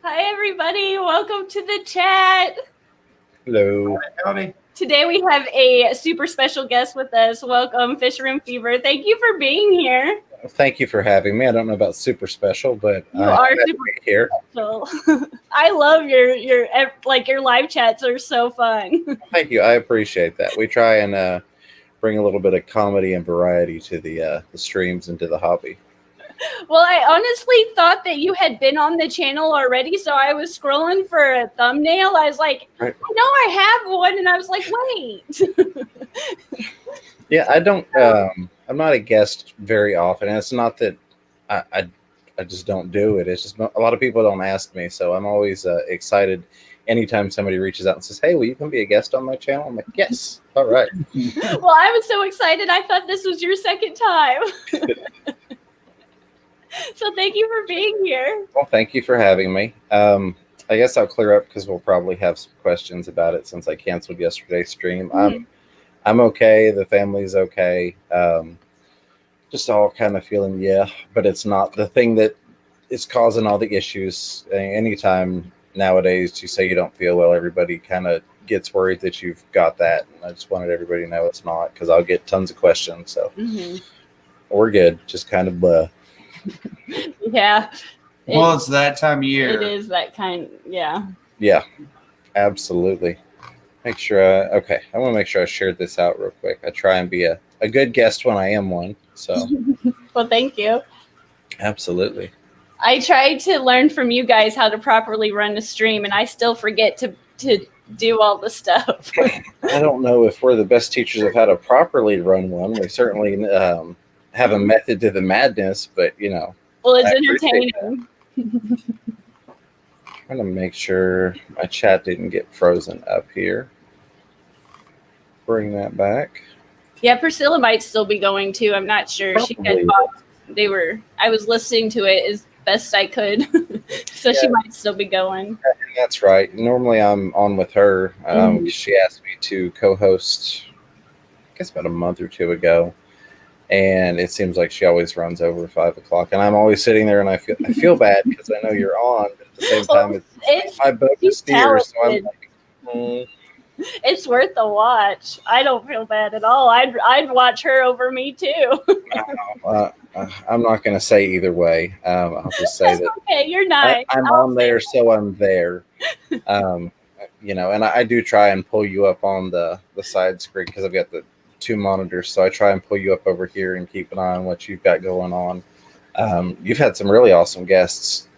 Hi, everybody. Welcome to the chat. Hello. Howdy. Today we have a super special guest with us. Welcome, Fisherman Fever. Thank you for being here. Thank you for having me. I don't know about super special, but You are super here. special. I love your live chats are so fun. Thank you. I appreciate that. We try and bring a little bit of comedy and variety to the streams and to the hobby. Well, I honestly thought that you had been on the channel already, so I was scrolling for a thumbnail. I was like, Right. I know I have one, and I was like, wait. Yeah, I don't. I'm not a guest very often, and it's not that I just don't do it. It's just a lot of people don't ask me, so I'm always excited anytime somebody reaches out and says, "Hey, will you come be a guest on my channel?" I'm like, "Yes, all right." Well, I was so excited. I thought this was your second time. So thank you for being here. Well, thank you for having me. I guess I'll clear up because we'll probably have some questions about it since I canceled yesterday's stream. I'm okay. The family's okay. Just all kind of feeling but it's not the thing that is causing all the issues. Anytime nowadays you say you don't feel well, everybody kind of gets worried that you've got that. And I just wanted everybody to know it's not, because I'll get tons of questions. So we're good. Just kind of Yeah. Well, it's that time of year. It is that kind. Yeah. Yeah, absolutely. Make sure. Okay, I want to make sure I shared this out real quick. I try and be a good guest when I am one. So. Well, thank you. Absolutely. I try to learn from you guys how to properly run a stream, and I still forget to do all the stuff. I don't know if we're the best teachers of how to properly run one. We certainly have a method to the madness, but Well, it's entertaining. Trying to make sure my chat didn't get frozen up here. Bring that back. Yeah, Priscilla might still be going too. I'm not sure. Probably. I was listening to it as best I could, so she might still be going. That's right. Normally I'm on with her. She asked me to co-host, I guess about a month or two ago, and it seems like she always runs over 5 o'clock, and I'm always sitting there, and I feel bad because I know you're on, but at the same time, it's my boat to steer, so I'm like, It's worth a watch. I don't feel bad at all. I'd watch her over me too. I'm not going to say either way. I'll just say that. Okay, you're nice. I'm on there, so I'm there. And I do try and pull you up on the side screen because I've got the two monitors, so I try and pull you up over here and keep an eye on what you've got going on. You've had some really awesome guests,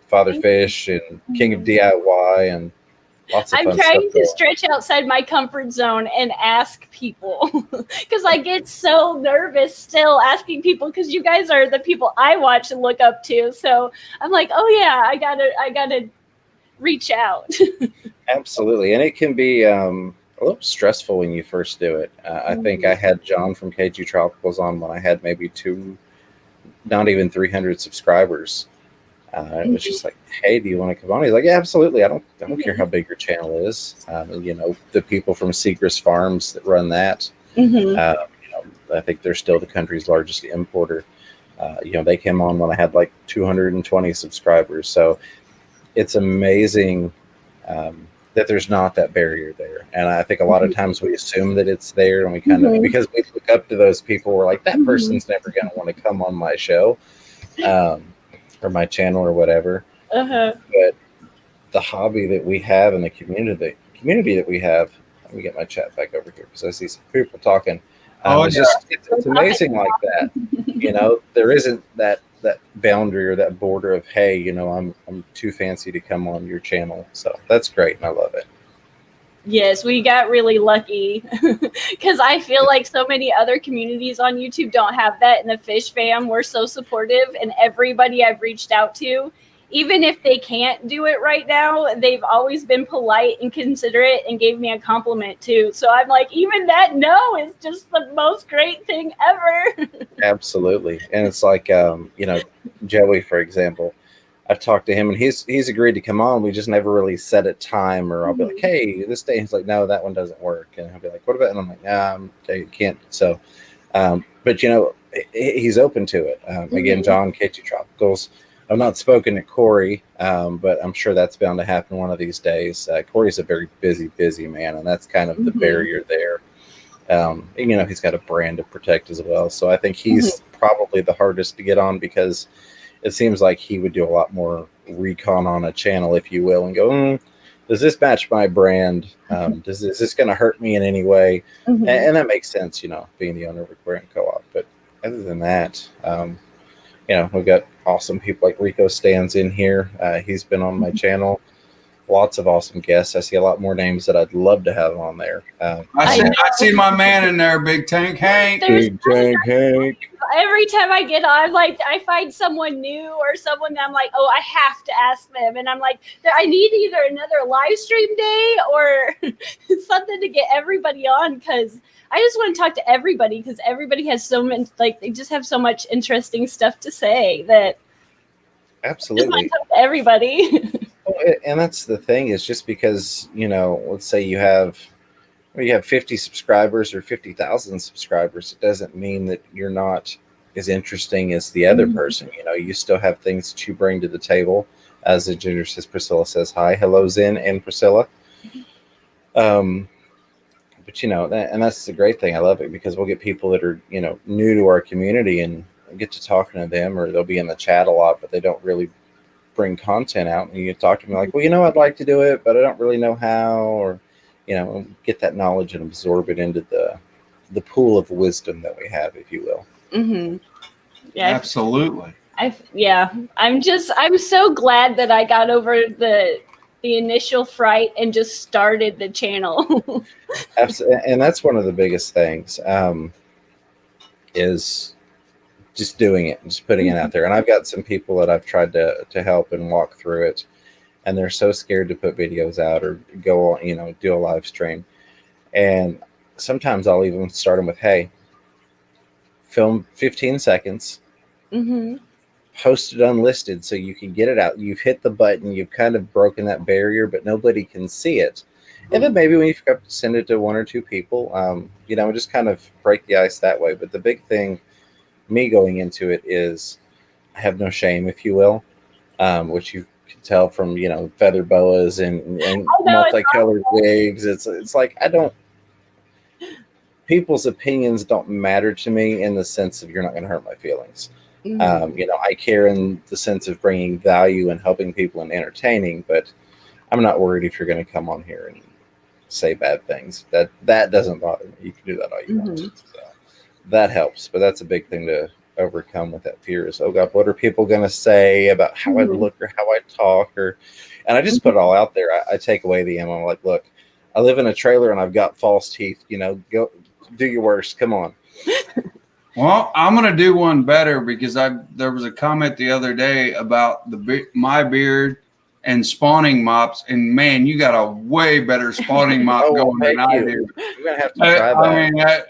Father Fish and King of DIY and lots of fun I'm trying stuff to stretch outside my comfort zone and ask people because I get so nervous still asking people because you guys are the people I watch and look up to. So I'm like, oh yeah, I gotta reach out. Absolutely, and it can be a little stressful when you first do it. I think I had John from KG Tropicals on when I had maybe not even 300 subscribers. It was just like, hey, do you want to come on? He's like, yeah, absolutely. I don't care how big your channel is. The people from Seagrass Farms that run that, I think they're still the country's largest importer. They came on when I had like 220 subscribers. So it's amazing that there's not that barrier there. And I think a lot of times we assume that it's there, and we kind of, because we look up to those people, we're like, that person's never going to want to come on my show. Or my channel or whatever. But the hobby that we have and the community that we have, let me get my chat back over here because I see some people talking. It's amazing like that. There isn't that boundary or that border of, hey, I'm too fancy to come on your channel. So that's great, and I love it. Yes, we got really lucky because I feel like so many other communities on YouTube don't have that. And the Fish Fam, we're so supportive, and everybody I've reached out to, even if they can't do it right now, they've always been polite and considerate and gave me a compliment too. So I'm like, even that no is just the most great thing ever. Absolutely. And it's like, Joey, for example, I've talked to him and he's agreed to come on. We just never really set a time, or I'll be like, hey, this day. He's like, no, that one doesn't work. And he'll be like, what about? And I'm like, nah, I can't. So, but he's open to it. Again, John, KT Tropicals, I've not spoken to Corey, but I'm sure that's bound to happen one of these days. Corey's a very busy man, and that's kind of the barrier there. He's got a brand to protect as well. So I think he's probably the hardest to get on, because it seems like he would do a lot more recon on a channel, if you will, and go, does this match my brand? Is this going to hurt me in any way? And that makes sense, being the owner of Aquarium Co-op. But other than that, we've got awesome people like Rico Stands in here. He's been on my channel. Lots of awesome guests. I see a lot more names that I'd love to have on there. I see my man in there, Big Tank Hank. Big Tank Hank. Every time I get on, like, I find someone new or someone that I'm like, oh, I have to ask them. And I'm like, I need either another live stream day or something to get everybody on, because I just want to talk to everybody, because everybody has so many, like, they just have so much interesting stuff to say that absolutely I just want to talk to everybody. And that's the thing, is just because, let's say you have 50 subscribers or 50,000 subscribers, it doesn't mean that you're not as interesting as the other person. You still have things that you bring to the table. As the Ginger says, Priscilla says hi. Hello, Zen and Priscilla. But, and that's the great thing. I love it, because we'll get people that are, new to our community and get to talking to them, or they'll be in the chat a lot, but they don't really bring content out, and you talk to me like, well, I'd like to do it, but I don't really know how, or get that knowledge and absorb it into the pool of wisdom that we have, if you will. Yeah, absolutely. I'm so glad that I got over the initial fright and just started the channel. Absolutely. And that's one of the biggest things, is just doing it and just putting it out there. And I've got some people that I've tried to help and walk through it, and they're so scared to put videos out or go on, do a live stream. And sometimes I'll even start them with, hey, film 15 seconds, post it unlisted so you can get it out. You've hit the button, you've kind of broken that barrier, but nobody can see it. And then maybe when you send it to one or two people, just kind of break the ice that way. But the big thing, me going into it, is I have no shame, if you will, which you can tell from feather boas and multicolored wigs. It's like, people's opinions don't matter to me in the sense of, you're not going to hurt my feelings. I care in the sense of bringing value and helping people and entertaining, but I'm not worried if you're going to come on here and say bad things. That doesn't bother me. You can do that all you want. So that helps, but that's a big thing to overcome with that fear, is, oh God, what are people going to say about how I look or how I talk? And I just put it all out there. I take away the ammo. I'm like, look, I live in a trailer and I've got false teeth, go do your worst. Come on. Well, I'm going to do one better, because there was a comment the other day about my beard and spawning mops, and man, you got a way better spawning mop going than I do. You're going to have to try that.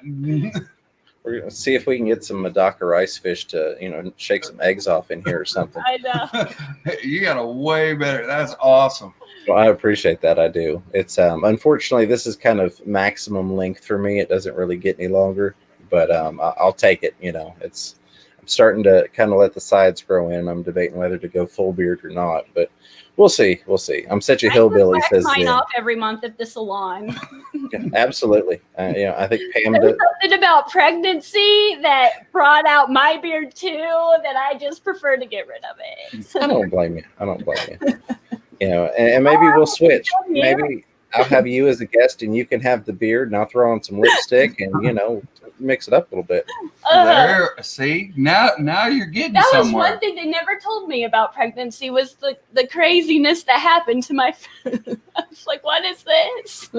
We're going to see if we can get some Madaka rice fish to, shake some eggs off in here or something. I know. You got a way better. That's awesome. Well, I appreciate that. I do. It's unfortunately, this is kind of maximum length for me. It doesn't really get any longer, but I'll take it. I'm starting to kind of let the sides grow in. I'm debating whether to go full beard or not, but we'll see. I'm such a hillbilly. Says mine off every month at the salon. Yeah, absolutely. I think Pam did something about pregnancy that brought out my beard too, that I just prefer to get rid of it. I don't blame you. And maybe we'll switch. Maybe I'll have you as a guest, and you can have the beard, and I'll throw on some lipstick, and mix it up a little bit. There, see, now you're getting that somewhere. Was one thing they never told me about pregnancy, was the craziness that happened to my. I was like, what is this?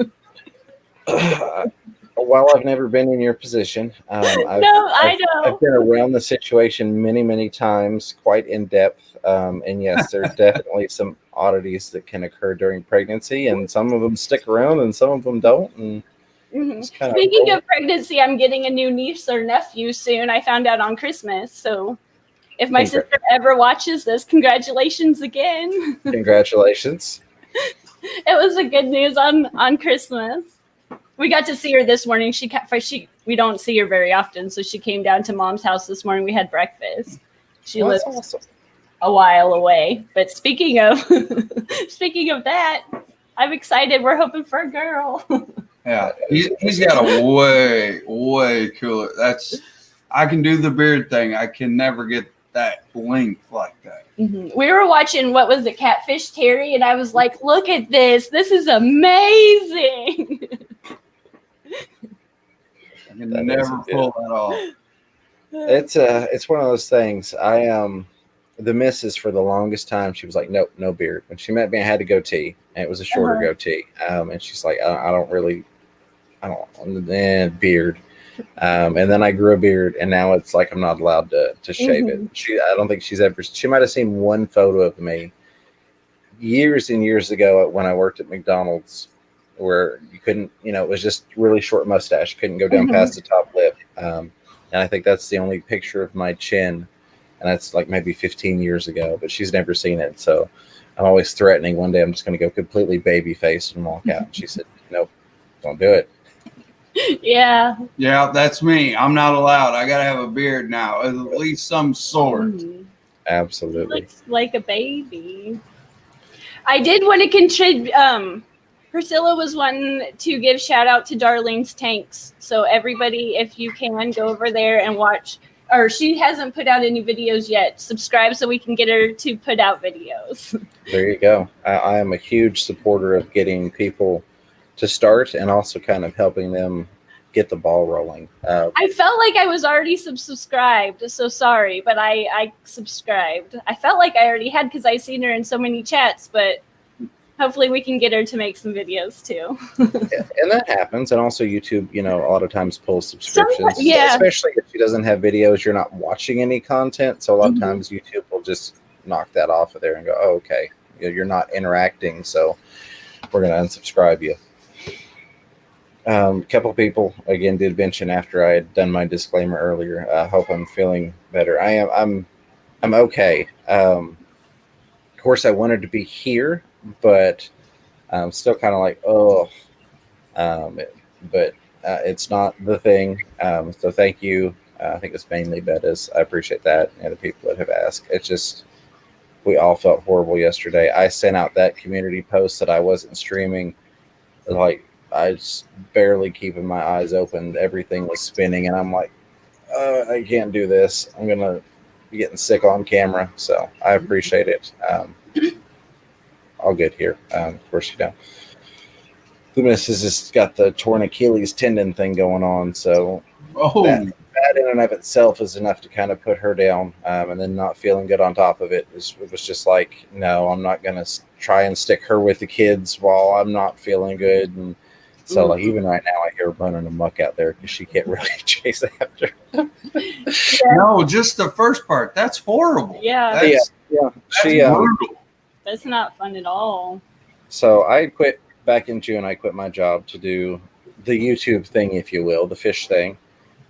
While I've never been in your position, I know. I've been around the situation many, many times, quite in depth. And yes, there's definitely some oddities that can occur during pregnancy, and some of them stick around and some of them don't. And speaking of pregnancy, I'm getting a new niece or nephew soon. I found out on Christmas. So if my sister ever watches this, congratulations again. Congratulations. It was a good news on Christmas. We got to see her this morning. We don't see her very often, so she came down to Mom's house this morning. We had breakfast. She lives. Awesome. a while away. But speaking of speaking of that, I'm excited. We're hoping for a girl. Yeah, he's got a way cooler. I can do the beard thing. I can never get that length like that. We were watching, what was it, Catfish Terry, and I was like, look at this. This is amazing. I can never pull that off. It's one of those things. The missus for the longest time, she was like, nope, no beard. When she met me, I had a goatee, and it was a shorter goatee. And she's like, I don't beard. And then I grew a beard, and now it's like I'm not allowed to shave it. I don't think she might have seen one photo of me years and years ago when I worked at McDonald's, where you couldn't, it was just really short mustache, couldn't go down past the top lip. And I think that's the only picture of my chin. And that's like maybe 15 years ago, but she's never seen it. So I'm always threatening one day I'm just going to go completely baby faced and walk out. And she said, nope, don't do it. Yeah. Yeah, that's me. I'm not allowed. I got to have a beard now, at least some sort. Absolutely. Looks like a baby. I did want to contribute. Priscilla was wanting to give shout out to Darlene's Tanks. So everybody, if you can, go over there and watch. Or she hasn't put out any videos yet. Subscribe so we can get her to put out videos. There you go. I am a huge supporter of getting people to start and also kind of helping them get the ball rolling. I felt like I was already subscribed. So sorry, but I subscribed. I felt like I already had because I seen her in so many chats, but hopefully we can get her to make some videos too. And that happens. And also YouTube, a lot of times pulls subscriptions. Yeah. Especially if she doesn't have videos, you're not watching any content. So a lot of times YouTube will just knock that off of there and go, oh, okay, you're not interacting. So we're going to unsubscribe you. A couple of people, again, did mention after I had done my disclaimer earlier, I hope I'm feeling better. I'm okay. Of course, I wanted to be here, but I'm still kind of like, but it's not the thing. So thank you. I think it's mainly Bettas. I appreciate that, and the people that have asked. It's just, we all felt horrible yesterday. I sent out that community post that I wasn't streaming. Like, I was barely keeping my eyes open. Everything was spinning, and I'm like, I can't do this. I'm going to be getting sick on camera. So I appreciate it. All good here. Of course, Luminous has just got the torn Achilles tendon thing going on. So that in and of itself is enough to kind of put her down. And then not feeling good on top of it. It was just like, no, I'm not going to try and stick her with the kids while I'm not feeling good. And so like even right now, I hear her running amok out there because she can't really chase after. No, just the first part. That's horrible. Yeah. That's brutal. That's not fun at all. So I quit back in June. I quit my job to do the YouTube thing, if you will, the fish thing.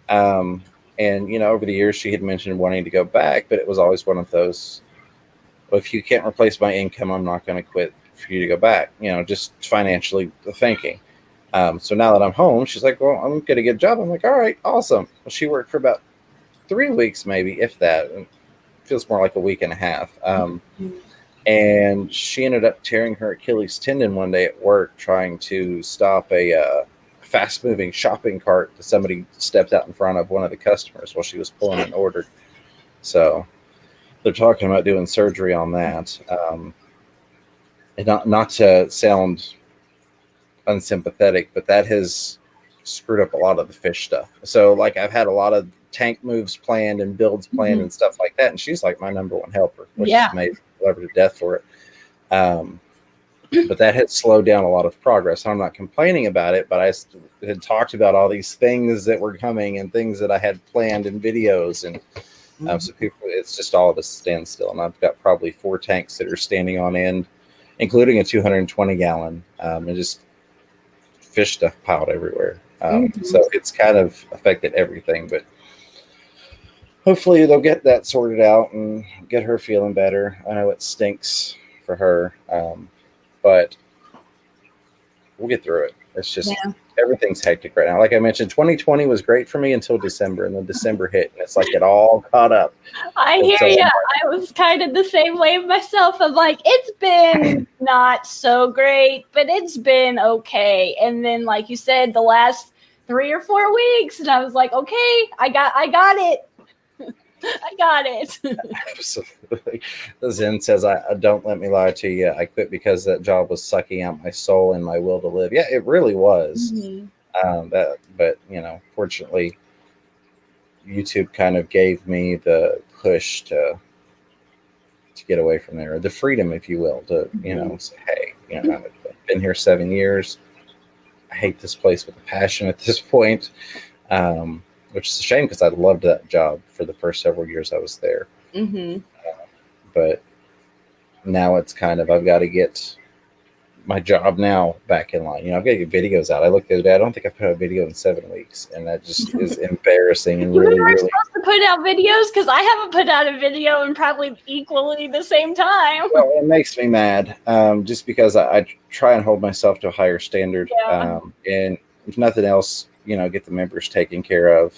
And, over the years, she had mentioned wanting to go back, but it was always one of those, well, if you can't replace my income, I'm not going to quit for you to go back, just financially thinking. So now that I'm home, she's like, well, I'm going to get a job. I'm like, all right, awesome. Well, she worked for about 3 weeks, maybe, if that. It feels more like a week and a half. And she ended up tearing her Achilles tendon one day at work trying to stop a fast-moving shopping cart that somebody stepped out in front of one of the customers while she was pulling an order. So they're talking about doing surgery on that. And not to sound unsympathetic, but that has screwed up a lot of the fish stuff. So like I've had a lot of tank moves planned and builds planned and stuff like that. And she's like my number one helper, which is amazing. Love her to death for it. But that had slowed down a lot of progress. I'm not complaining about it, but I had talked about all these things that were coming and things that I had planned in videos. And so people, it's just all of us stand still. And I've got probably 4 tanks that are standing on end, including a 220 gallon, and just fish stuff piled everywhere. So it's kind of affected everything, but hopefully they'll get that sorted out and get her feeling better. I know it stinks for her, but we'll get through it. It's just everything's hectic right now. Like I mentioned, 2020 was great for me until December, and then December hit, and it's like it all caught up. I hear you. I was kind of the same way myself. I'm like, it's been not so great, but it's been okay. And then, like you said, the last 3 or 4 weeks, and I was like, okay, I got it. I got it. Absolutely. Zen says, I don't let me lie to you. I quit because that job was sucking out my soul and my will to live. Yeah, it really was. But fortunately, YouTube kind of gave me the push to get away from there, the freedom, if you will, to say, hey, I've been here 7 years. I hate this place with a passion at this point. Which is a shame because I loved that job for the first several years I was there. But now it's kind of, I've got to get my job now back in line. I've got to get videos out. I looked the other day, I don't think I've put out a video in 7 weeks, and that just is embarrassing and really, really. Supposed to put out videos because I haven't put out a video in probably equally the same time. Well, it makes me mad, just because I try and hold myself to a higher standard, and if nothing else, get the members taken care of,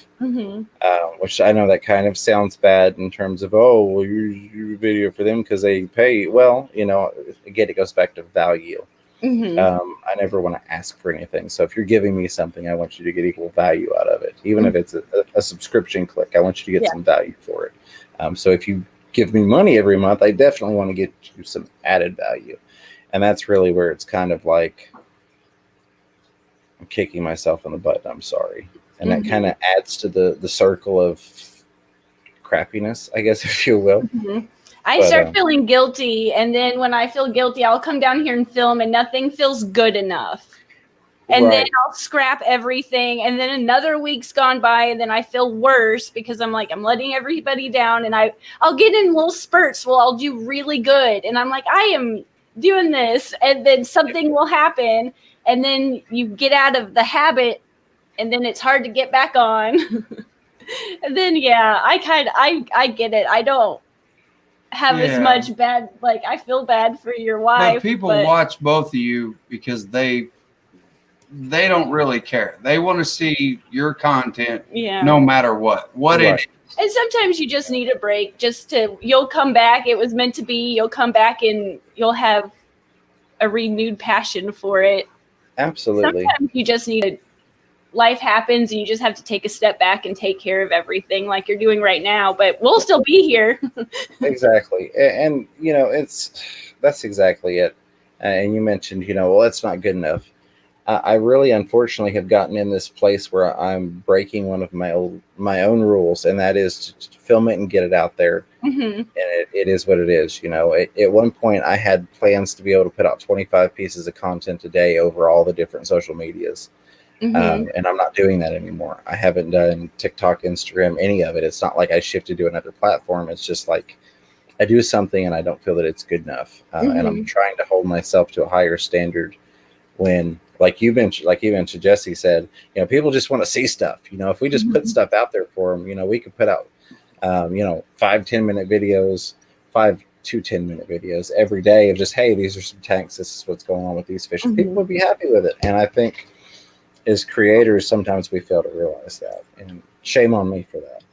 which I know that kind of sounds bad in terms of, well, you video for them because they pay. Well, again, it goes back to value. I never want to ask for anything. So if you're giving me something, I want you to get equal value out of it. Even if it's a subscription click, I want you to get some value for it. So if you give me money every month, I definitely want to get you some added value. And that's really where it's kind of like, I'm kicking myself in the butt. I'm sorry. And that kind of adds to the circle of crappiness, I guess, if you will. I start feeling guilty. And then when I feel guilty, I'll come down here and film and nothing feels good enough. And then I'll scrap everything. And then another week's gone by and then I feel worse because I'm like, I'm letting everybody down. And I'll get in little spurts. Well, I'll do really good. And I'm like, I am doing this. And then something will happen. And then you get out of the habit, and then it's hard to get back on. And then, I get it. I don't have as much bad, like, I feel bad for your wife. But people watch both of you because they don't really care. They want to see your content no matter what it is. And sometimes you just need a break you'll come back. It was meant to be. You'll come back and you'll have a renewed passion for it. Absolutely. Sometimes you just need life happens and you just have to take a step back and take care of everything like you're doing right now, but we'll still be here. Exactly. And that's exactly it. And you mentioned, well, that's not good enough. I really, unfortunately, have gotten in this place where I'm breaking one of my own rules, and that is to film it and get it out there. And it is what it is. At one point, I had plans to be able to put out 25 pieces of content a day over all the different social medias. And I'm not doing that anymore. I haven't done TikTok, Instagram, any of it. It's not like I shifted to another platform. It's just like I do something and I don't feel that it's good enough. And I'm trying to hold myself to a higher standard when, like you mentioned, Jesse said, people just want to see stuff. If we just put stuff out there for them, we could put out, 5 10-minute videos, 5 to 10-minute videos every day of just, hey, these are some tanks. This is what's going on with these fish. And people would be happy with it. And I think as creators, sometimes we fail to realize that. And shame on me for that.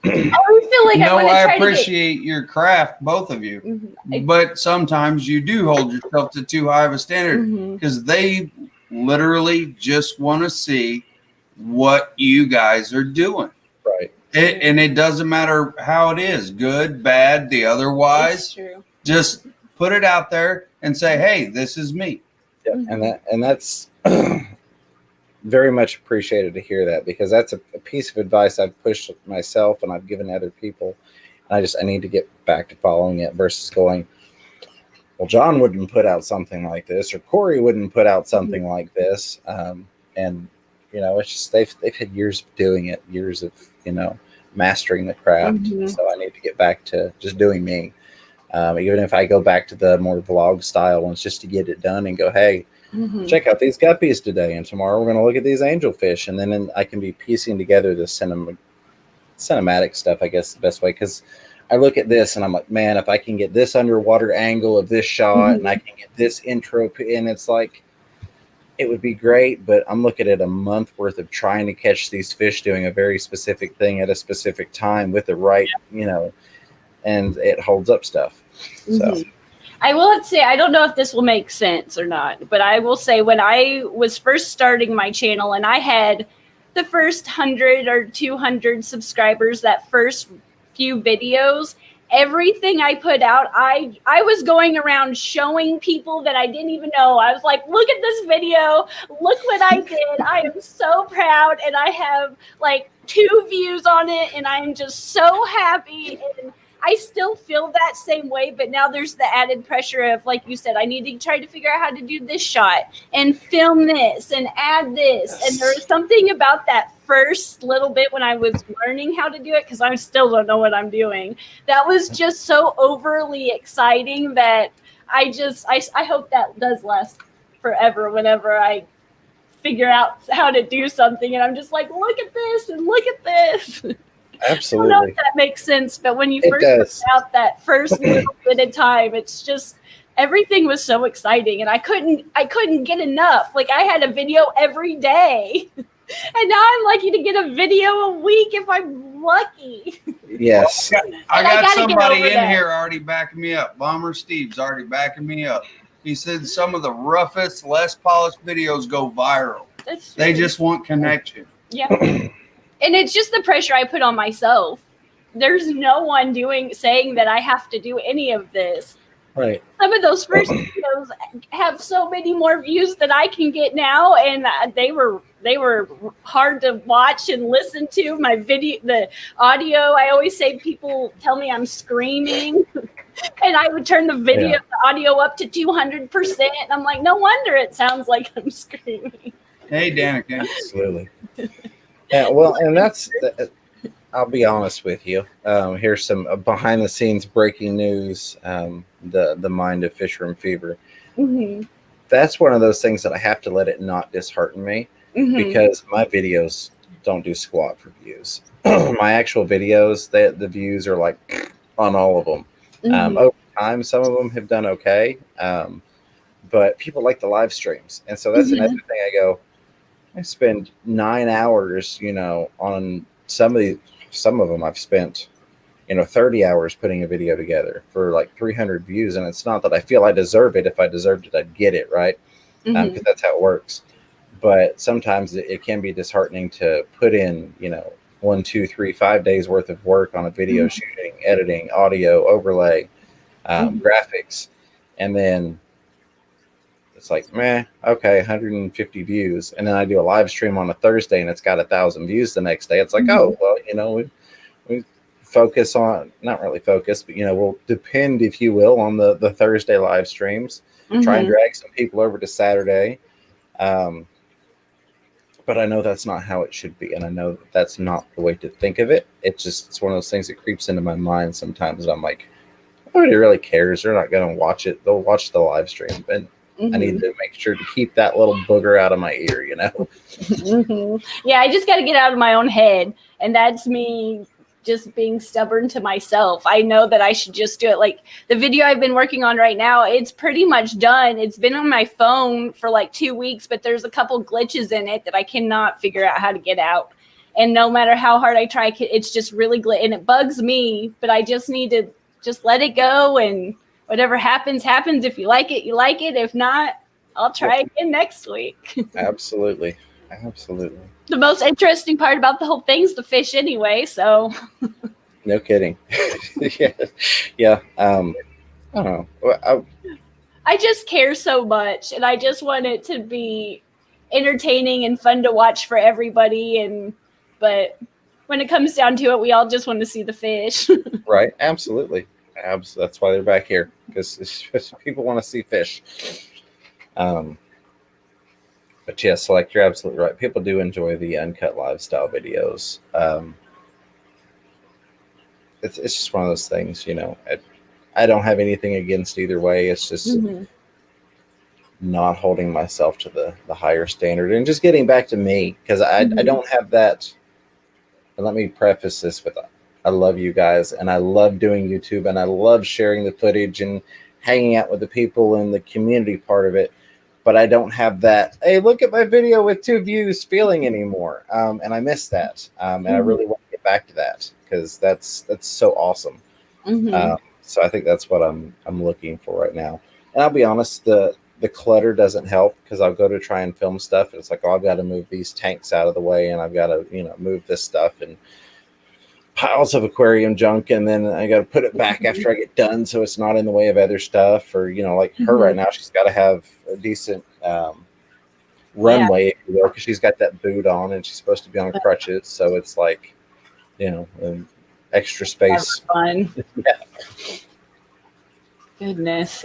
I always feel like I appreciate your craft, both of you, but sometimes you do hold yourself to too high of a standard because they literally just want to see what you guys are doing. Right. And it doesn't matter how it is, good, bad, the otherwise. Just put it out there and say, hey, this is me. Yeah, and that's very much appreciated to hear that, because that's a piece of advice I've pushed myself and I've given other people. And I need to get back to following it versus going, well, John wouldn't put out something like this, or Corey wouldn't put out something like this. And it's just they've had years of doing it, years of mastering the craft. So I need to get back to just doing me. Even if I go back to the more vlog style ones, just to get it done and go, hey, check out these guppies today, and tomorrow we're going to look at these angelfish, and then I can be piecing together the cinematic stuff, I guess, the best way, because I look at this and I'm like, man, if I can get this underwater angle of this shot and I can get this intro, and it's like, it would be great, but I'm looking at a month worth of trying to catch these fish doing a very specific thing at a specific time with the right, and it holds up stuff. So. I will say, I don't know if this will make sense or not, but I will say when I was first starting my channel and I had the first 100 or 200 subscribers, that first few videos, everything I put out, I was going around showing people that I didn't even know. I was like, look at this video. Look what I did. I am so proud. And I have like 2 views on it. And I'm just so happy. And I still feel that same way, but now there's the added pressure of, like you said, I need to try to figure out how to do this shot and film this and add this. And there was something about that first little bit when I was learning how to do it, because I still don't know what I'm doing. That was just so overly exciting that I hope that does last forever whenever I figure out how to do something. And I'm just like, look at this and look at this. Absolutely. I don't know if that makes sense, but when you first put out that first little bit of time, it's just everything was so exciting, and I couldn't get enough. Like I had a video every day, and now I'm lucky to get a video a week if I'm lucky. Yes, I got somebody in here already backing me up. Bomber Steve's already backing me up. He said some of the roughest, less polished videos go viral. They just want connection. Yeah. And it's just the pressure I put on myself. There's no one saying that I have to do any of this. Right. Some of those first videos have so many more views than I can get now, and they were hard to watch and listen to. My video, the audio, I always say people tell me I'm screaming, and I would turn the the audio up to 200%, and I'm like, no wonder it sounds like I'm screaming. Hey, Danica. Absolutely. Yeah, well, and I'll be honest with you. Here's some behind the scenes breaking news. The mind of Fish Room Fever. Mm-hmm. That's one of those things that I have to let it not dishearten me, because my videos don't do squat for views. My actual videos, the views are like on all of them. Over time, some of them have done okay, but people like the live streams, and so that's another thing. I go, I spend 9 hours, on some of them I've spent, 30 hours putting a video together for like 300 views. And it's not that I feel I deserve it. If I deserved it, I'd get it, right? Because that's how it works. But sometimes it can be disheartening to put in, 1, 2, 3, 5 days worth of work on a video shooting, editing, audio, overlay, graphics. And then it's like, meh, okay, 150 views. And then I do a live stream on a Thursday and it's got 1,000 views the next day. It's like, oh, well, we focus on, not really focus, but, we'll depend, if you will, on the Thursday live streams, try and drag some people over to Saturday. But I know that's not how it should be. And I know that's not the way to think of it. It's one of those things that creeps into my mind sometimes. I'm like, nobody really cares. They're not going to watch it. They'll watch the live stream. And I need to make sure to keep that little booger out of my ear, Yeah, I just got to get out of my own head. And that's me just being stubborn to myself. I know that I should just do it. Like the video I've been working on right now, it's pretty much done. It's been on my phone for like 2 weeks, but there's a couple glitches in it that I cannot figure out how to get out. And no matter how hard I try, it's just really and it bugs me, but I just need to just let it go, and whatever happens, happens. If you like it, you like it. If not, I'll try again next week. Absolutely. The most interesting part about the whole thing is the fish anyway, so. No kidding. Yeah. I don't know. I just care so much, and I just want it to be entertaining and fun to watch for everybody. But when it comes down to it, we all just want to see the fish. Right. Absolutely. That's why they're back here, because people want to see fish. But yes, like you're absolutely right. People do enjoy the uncut lifestyle videos. It's just one of those things, I don't have anything against either way. It's just not holding myself to the higher standard, and just getting back to me, because I don't have that. And let me preface this with, I love you guys, and I love doing YouTube, and I love sharing the footage and hanging out with the people in the community part of it. but I don't have that, hey, look at my video with 2 views feeling anymore. And I miss that. And I really want to get back to that because that's so awesome. So I think that's what I'm looking for right now. And I'll be honest, the clutter doesn't help because I'll go to try and film stuff. And it's like, oh, I've got to move these tanks out of the way, and I've got to, move this stuff and piles of aquarium junk, and then I got to put it back after I get done so it's not in the way of other stuff. Or like her right now, she's got to have a decent runway, if you will, because she's got that boot on and she's supposed to be on crutches. So it's like, extra space. Fun. Yeah. Goodness.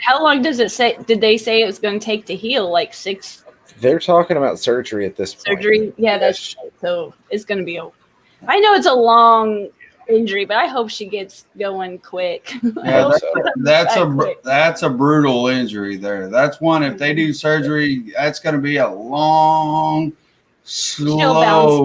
How long did they say it was going to take to heal? Like 6? They're talking about surgery at this point. Surgery? Yeah, that's so it's going to be I know it's a long injury, but I hope she gets going quick. Yeah, that's a brutal injury there. That's one, if they do surgery, that's going to be a long, slow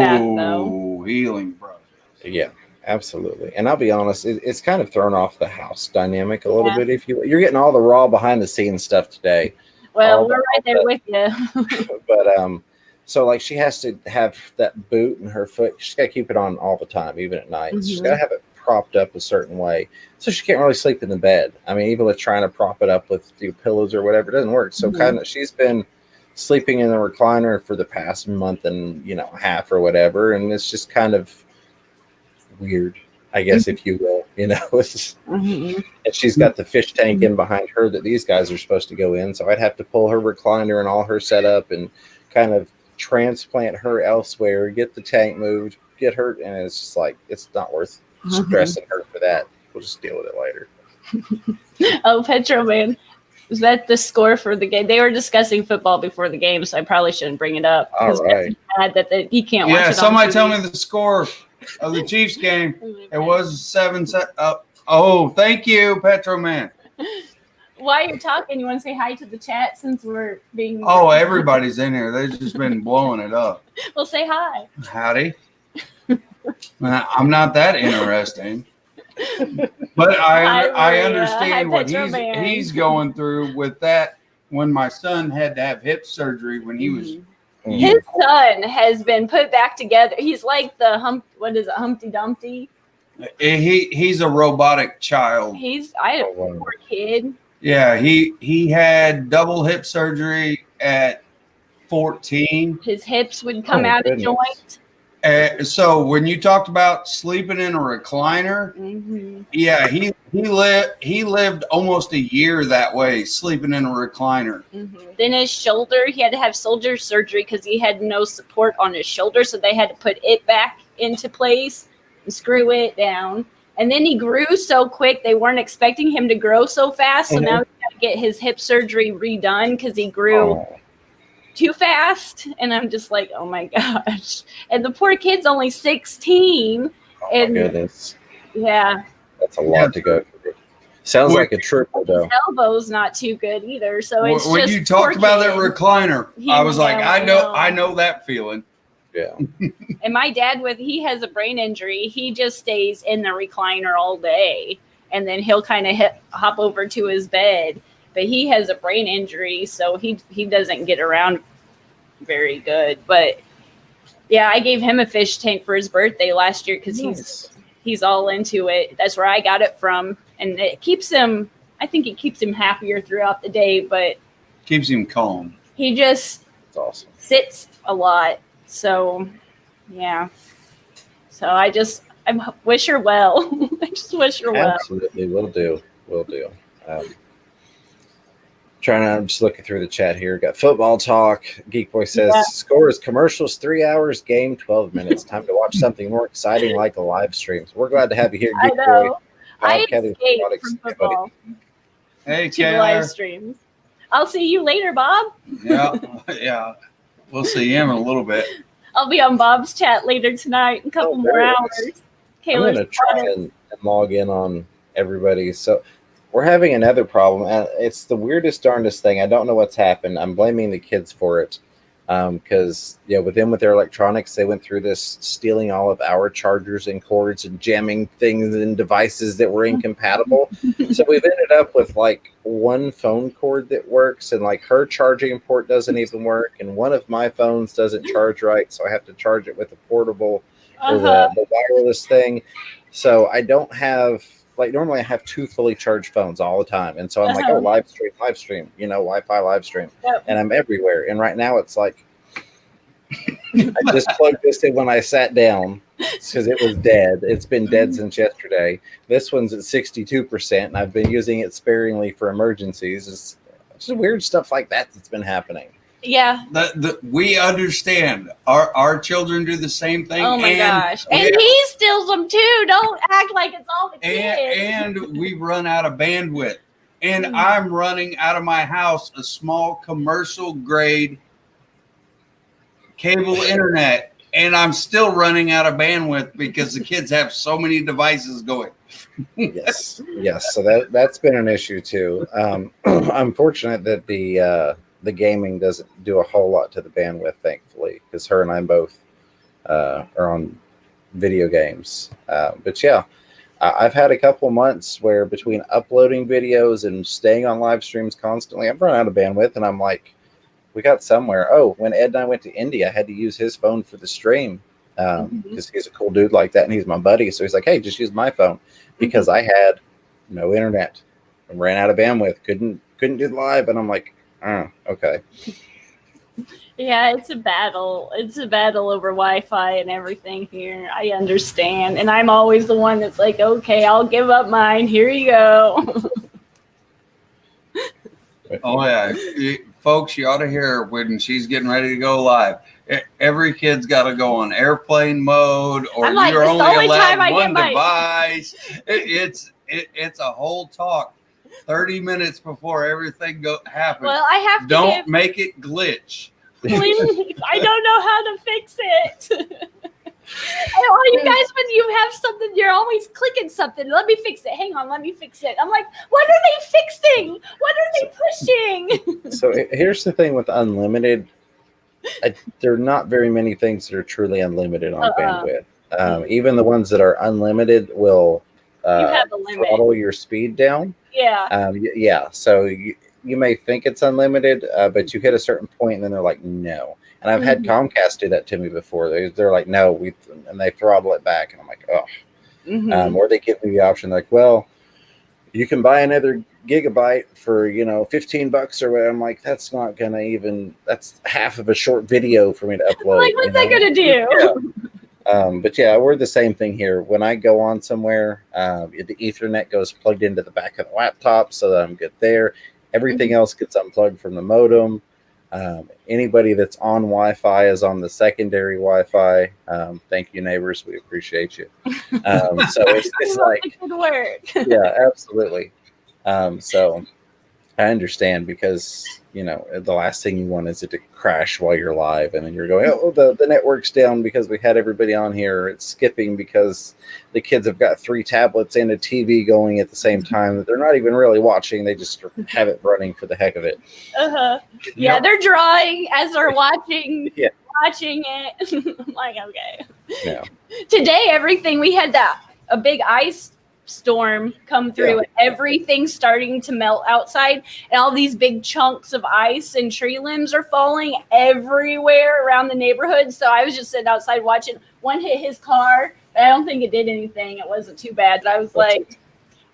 healing process. Yeah, absolutely. And I'll be honest, it's kind of thrown off the house dynamic a little bit. If you're getting all the raw behind the scenes stuff today. Well, we're right there with you. But so like she has to have that boot in her foot. She's got to keep it on all the time, even at night. She's got to have it propped up a certain way, so she can't really sleep in the bed. I mean, even with trying to prop it up with pillows or whatever, it doesn't work. So kind of she's been sleeping in the recliner for the past month and half or whatever, and it's just kind of weird, I guess, if you will. And she's got the fish tank in behind her that these guys are supposed to go in, so I'd have to pull her recliner and all her setup and kind of transplant her elsewhere, get the tank moved, get her, and it's just like, it's not worth stressing her for that. We'll just deal with it later. Oh, Petro Man, is that the score for the game? They were discussing football before the game, so I probably shouldn't bring it up. All right. Mad that he can't watch it. Yeah, on somebody TV. tell me the score of the Chiefs game. It was 7-7. Oh, thank you, Petro Man. While you're talking, you want to say hi to the chat since we're being... Oh, everybody's in here. They've just been blowing it up. Well, say hi. Howdy. I'm not that interesting. But I understand what he's going through with that when my son had to have hip surgery when he was... His son has been put back together. He's like the Humpty Dumpty? He's a robotic child. Poor kid. Yeah, he had double hip surgery at 14. His hips would come out of joint. So when you talked about sleeping in a recliner, yeah, he lived almost a year that way, sleeping in a recliner. Then his shoulder, he had to have shoulder surgery because he had no support on his shoulder, so they had to put it back into place and screw it down. And then he grew so quick, they weren't expecting him to grow so fast. So now he's got to get his hip surgery redone because he grew too fast. And I'm just like, oh my gosh. And the poor kid's only 16. And my goodness. Yeah. That's a lot to go through. Sounds like a triple, though. His elbow's not too good either. So it's when you talked about that recliner, I was like, I know that feeling. Yeah. And my dad, he has a brain injury. He just stays in the recliner all day, and then he'll kind of hop over to his bed. But he has a brain injury, so he doesn't get around very good. But yeah, I gave him a fish tank for his birthday last year because he's all into it. That's where I got it from, and it keeps him. I think it keeps him happier throughout the day, but keeps him calm. He just sits a lot. So, yeah. So I wish her well. I just wish her well. Absolutely, will do. I'm just looking through the chat here. Got football talk. Geek Boy says score is commercials 3 hours, game 12 minutes. Time to watch something more exciting like a live stream. So we're glad to have you here, Geek Boy. I escaped from football. Hey, to live streams. I'll see you later, Bob. Yeah. We'll see him in a little bit. I'll be on Bob's chat later tonight in a couple more hours. I'm going to try and log in on everybody. So we're having another problem. It's the weirdest, darndest thing. I don't know what's happened. I'm blaming the kids for it. Because with them with their electronics, they went through this stealing all of our chargers and cords and jamming things in devices that were incompatible. So we've ended up with like one phone cord that works, and like her charging port doesn't even work, and one of my phones doesn't charge right, so I have to charge it with a portable or the wireless thing. So I don't have, like, normally I have two fully charged phones all the time. And so I'm like, oh, live stream, Wi-Fi live stream. Yep. And I'm everywhere. And right now it's like, I just plugged this in when I sat down because it was dead. It's been dead since yesterday. This one's at 62%, and I've been using it sparingly for emergencies. It's just weird stuff like that that's been happening. Yeah. We understand. Our children do the same thing. Oh my gosh. And he steals them too. Don't act like it's all the kids. And we run out of bandwidth. And I'm running out of my house a small commercial grade cable internet. And I'm still running out of bandwidth because the kids have so many devices going. Yes. So that's been an issue too. I'm fortunate that the gaming doesn't do a whole lot to the bandwidth, thankfully, because her and I both are on video games. But yeah, I've had a couple months where between uploading videos and staying on live streams constantly, I've run out of bandwidth, and I'm like, we got somewhere. Oh, when Ed and I went to India, I had to use his phone for the stream because he's a cool dude like that, and he's my buddy. So he's like, hey, just use my phone, because I had no internet and ran out of bandwidth, couldn't do the live, and I'm like, oh, okay. Yeah, it's a battle. It's a battle over Wi-Fi and everything here. I understand. And I'm always the one that's like, okay, I'll give up mine. Here you go. Oh, yeah. Folks, you ought to hear when she's getting ready to go live. Every kid's got to go on airplane mode, or like, you're only allowed one my device. It's a whole talk. 30 minutes before everything happens. Well, I have to Don't make it glitch. Please, I don't know how to fix it. All you guys, when you have something, you're always clicking something. Let me fix it. Hang on, let me fix it. I'm like, what are they fixing? What are they pushing? So here's the thing with unlimited. There are not very many things that are truly unlimited on bandwidth. Even the ones that are unlimited will throttle your speed down. Yeah. Yeah. So you may think it's unlimited, but you hit a certain point and then they're like, no. And I've had Comcast do that to me before. They're like, no, and they throttle it back. And I'm like, oh. Or they give me the option like, well, you can buy another gigabyte for, $15 or whatever. I'm like, that's not going to that's half of a short video for me to upload. Like, what's that going to do? Yeah. But yeah, we're the same thing here. When I go on somewhere, the Ethernet goes plugged into the back of the laptop so that I'm good there. Everything else gets unplugged from the modem. Anybody that's on Wi-Fi is on the secondary Wi-Fi. Thank you, neighbors. We appreciate you. So it's like, good work. Yeah, absolutely. So I understand, because the last thing you want is it to crash while you're live, and then you're going, oh, the network's down because we had everybody on here. It's skipping because the kids have got 3 tablets and a TV going at the same time that they're not even really watching. They just have it running for the heck of it. Yeah, they're drawing as they're watching. Yeah. Watching it. I'm like, okay. Yeah. Today, we had a big ice storm come through, and everything's starting to melt outside, and all these big chunks of ice and tree limbs are falling everywhere around the neighborhood. So I was just sitting outside watching. One hit his car, but I don't think it did anything. It wasn't too bad, but I was like,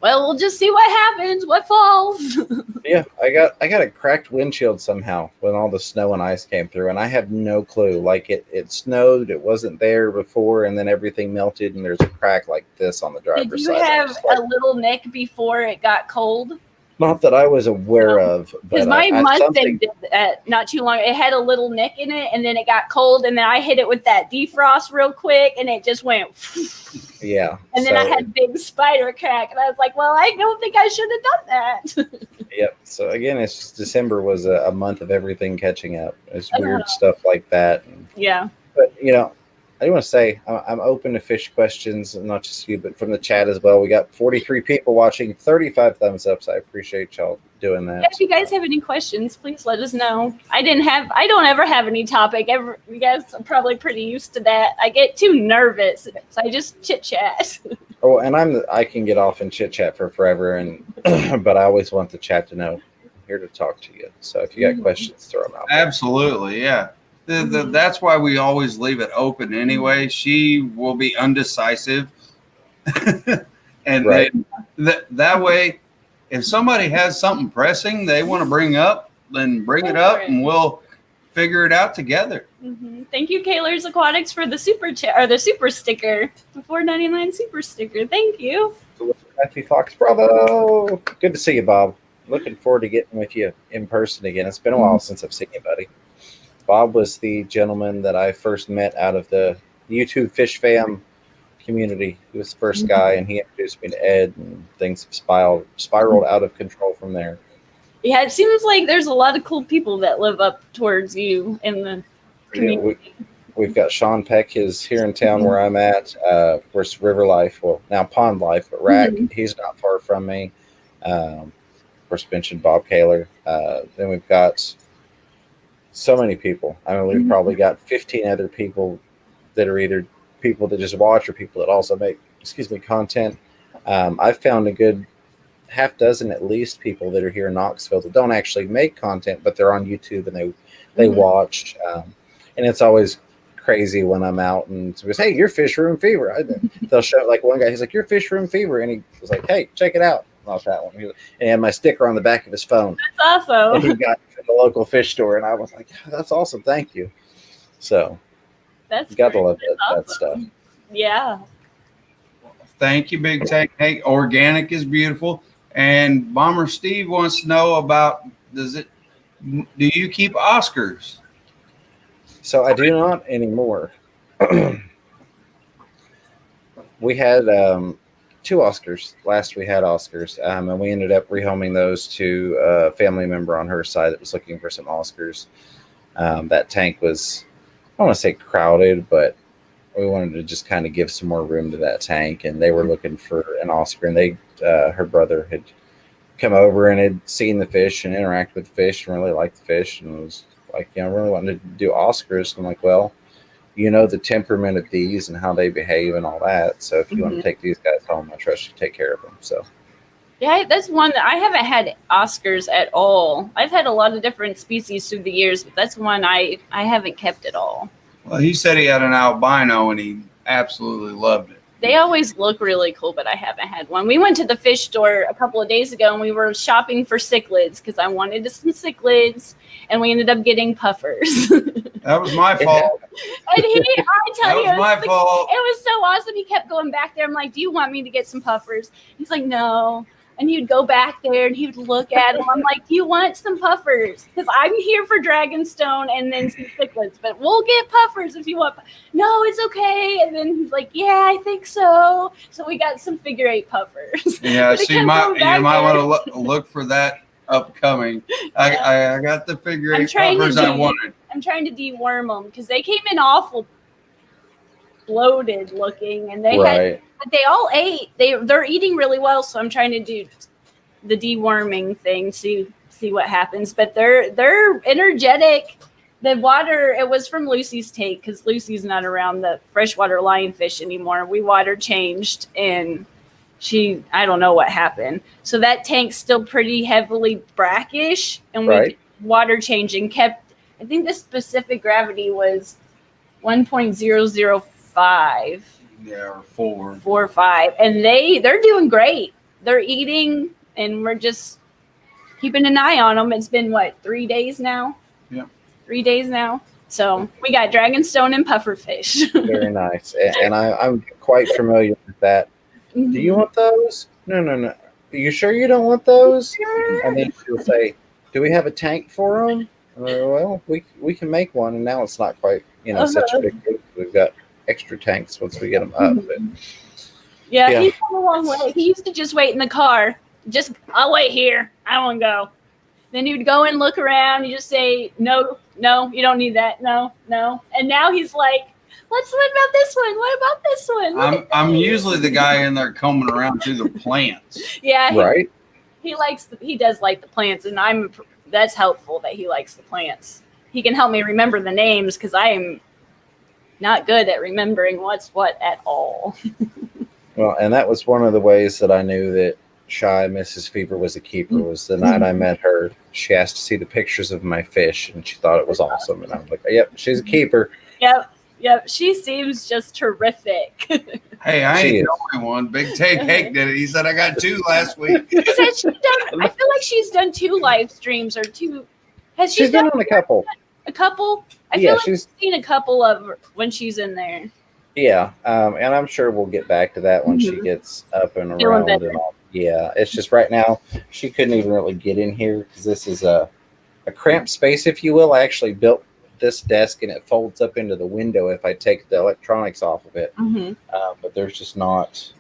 well, we'll just see what happens, what falls. Yeah, I got a cracked windshield somehow when all the snow and ice came through, and I had no clue. Like it snowed, it wasn't there before, and then everything melted, and there's a crack like this on the driver's side. Did you have a little nick before it got cold? Not that I was aware of. Because my Mustang did that not too long. It had a little nick in it, and then it got cold, and then I hit it with that defrost real quick, and it just went. Yeah. And then I had big spider crack, and I was like, well, I don't think I should have done that. Yep. So again, it's just December was a month of everything catching up. It's weird stuff like that. Yeah. But I do want to say I'm open to fish questions, and not just you, but from the chat as well. We got 43 people watching, 35 thumbs up. So I appreciate y'all doing that. If you guys have any questions, please let us know. I don't ever have any topic. You guys are probably pretty used to that. I get too nervous, so I just chit chat. Oh, and I can get off and chit chat for forever, and but I always want the chat to know I'm here to talk to you. So if you got questions, throw them out there. Absolutely, yeah. That's why we always leave it open anyway. She will be undecisive. And right. that way, if somebody has something pressing they want to bring up, then bring it up and we'll figure it out together. Mm-hmm. Thank you, Kaylor's Aquatics, for the super chat or the super sticker, the $4.99 super sticker. Thank you. Matthew Fox, bravo. Good to see you, Bob. Looking forward to getting with you in person again. It's been a while since I've seen you, buddy. Bob was the gentleman that I first met out of the YouTube Fish Fam community. He was the first guy, and he introduced me to Ed, and things have spiraled out of control from there. Yeah, it seems like there's a lot of cool people that live up towards you in the community. We've got Sean Peck is here in town where I'm at. Of course, River Life, well, now Pond Life, but Rack, he's not far from me. Of course, mentioned Bob Kaler. Then we've got so many people. I mean, we've probably got 15 other people that are either people that just watch or people that also make, content. I've found a good half dozen at least people that are here in Knoxville that don't actually make content, but they're on YouTube and they watch. And it's always crazy when I'm out and goes, hey, you're Fish Room Fever. They'll show, like one guy, he's like, you're Fish Room Fever. And he was like, hey, check it out. Not that one. And he had my sticker on the back of his phone. That's awesome. And he got it from the local fish store. And I was like, that's awesome. Thank you. So that's got to love awesome. that stuff. Yeah. Thank you, Big Tank. Hey, organic is beautiful. And Bomber Steve wants to know about, do you keep Oscars? So I do not anymore. We had 2 Oscars. Last we had Oscars, and we ended up rehoming those to a family member on her side that was looking for some Oscars. That tank was, I don't want to say crowded, but we wanted to just kind of give some more room to that tank, and they were looking for an Oscar, and her brother had come over and had seen the fish and interacted with the fish and really liked the fish, and was like, really wanted to do Oscars. And I'm like, well, the temperament of these and how they behave and all that. So if you want to take these guys home, I trust you to take care of them. So yeah, that's one that I haven't had Oscars at all. I've had a lot of different species through the years, but that's one I haven't kept at all. Well, he said he had an albino and he absolutely loved it. They always look really cool, but I haven't had one. We went to the fish store a couple of days ago and we were shopping for cichlids because I wanted some cichlids, and we ended up getting puffers. That was my fault. And I tell you, that was my fault. It was so awesome. He kept going back there. I'm like, do you want me to get some puffers? He's like, no. And he would go back there and he would look at them. I'm like, do you want some puffers? Because I'm here for Dragonstone and then some cichlids, but we'll get puffers if you want. No, it's okay. And then he's like, yeah, I think so. So we got some figure 8 puffers. Yeah, so you might want to look for that upcoming. I got the figure 8 puffers I wanted. I'm trying to deworm them because they came in awful bloated looking, and but they all ate. They're eating really well, so I'm trying to do the deworming thing, see what happens. But they're energetic. The water, it was from Lucy's take because Lucy's not around the freshwater lionfish anymore. We water changed, and I don't know what happened. So that tank's still pretty heavily brackish, and we water changing kept. I think the specific gravity was 1.005. Yeah, or 4 or 5, and they're doing great. They're eating, and we're just keeping an eye on them. It's been 3 days now? Yeah, 3 days now. So we got Dragonstone and pufferfish. Very nice, and I'm quite familiar with that. Do you want those? No. Are you sure you don't want those? And then she'll say, "Do we have a tank for them?" Well, we can make one, and now it's not quite such a big deal. We've got extra tanks once we get them up. But, yeah, he's come a long way. He used to just wait in the car. I'll wait here. I won't go. Then he would go and look around. You just say, no, you don't need that. No. And now he's like, Let's what about this one? What about this one? I'm usually the guy in there combing around through the plants. Yeah, Right? he does like the plants, and that's helpful that he likes the plants. He can help me remember the names because I am not good at remembering what's what at all. Well, and that was one of the ways that I knew that Shy Mrs. Fever was a keeper, was the night I met her. She asked to see the pictures of my fish, and she thought it was awesome. And I was like, yep, she's a keeper. Yep. She seems just terrific. Hey, I ain't the only one. Big Take Hank did it. He said I got 2 last week. I feel like she's done 2 live streams or 2. She's been on a couple. A couple? I feel like I've seen a couple of when she's in there. Yeah, and I'm sure we'll get back to that when she gets up and around and all. Yeah, it's just right now she couldn't even really get in here because this is a cramped space, if you will. I actually built this desk and it folds up into the window if I take the electronics off of it. But there's just not.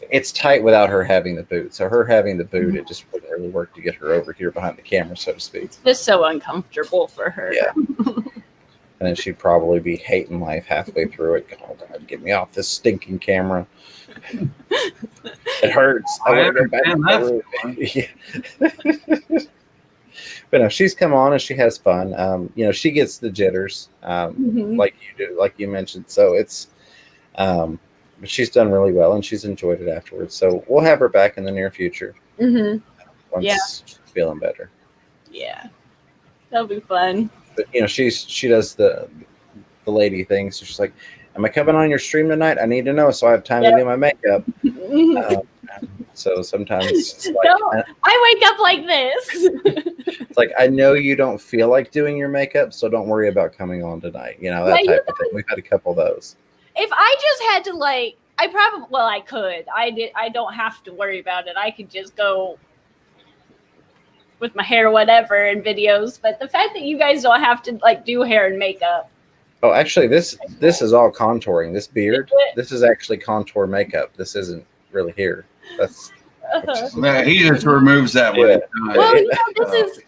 It's tight without her having the boot. So her having the boot, it just wouldn't really work to get her over here behind the camera, so to speak. It's just so uncomfortable for her. Yeah. And then she'd probably be hating life halfway through it. God, get me off this stinking camera. It hurts. I want to go back to the room. But no, she's come on and she has fun. She gets the jitters, like you do, like you mentioned. So it's, but she's done really well and she's enjoyed it afterwards. So we'll have her back in the near future. Once she's feeling better. Yeah, that'll be fun. But she does the lady thing. So she's like, "Am I coming on your stream tonight? I need to know so I have time to do my makeup." So sometimes it's like, no, I wake up like this. It's like, I know you don't feel like doing your makeup, so don't worry about coming on tonight. That type of thing. We've had a couple of those. If I just had to I could. I don't have to worry about it. I could just go with my hair, whatever, in videos. But the fact that you guys don't have to do hair and makeup. Oh, actually, this is all contouring. This beard, this is actually contour makeup. This isn't really hair. That's. He just removes that way. Well,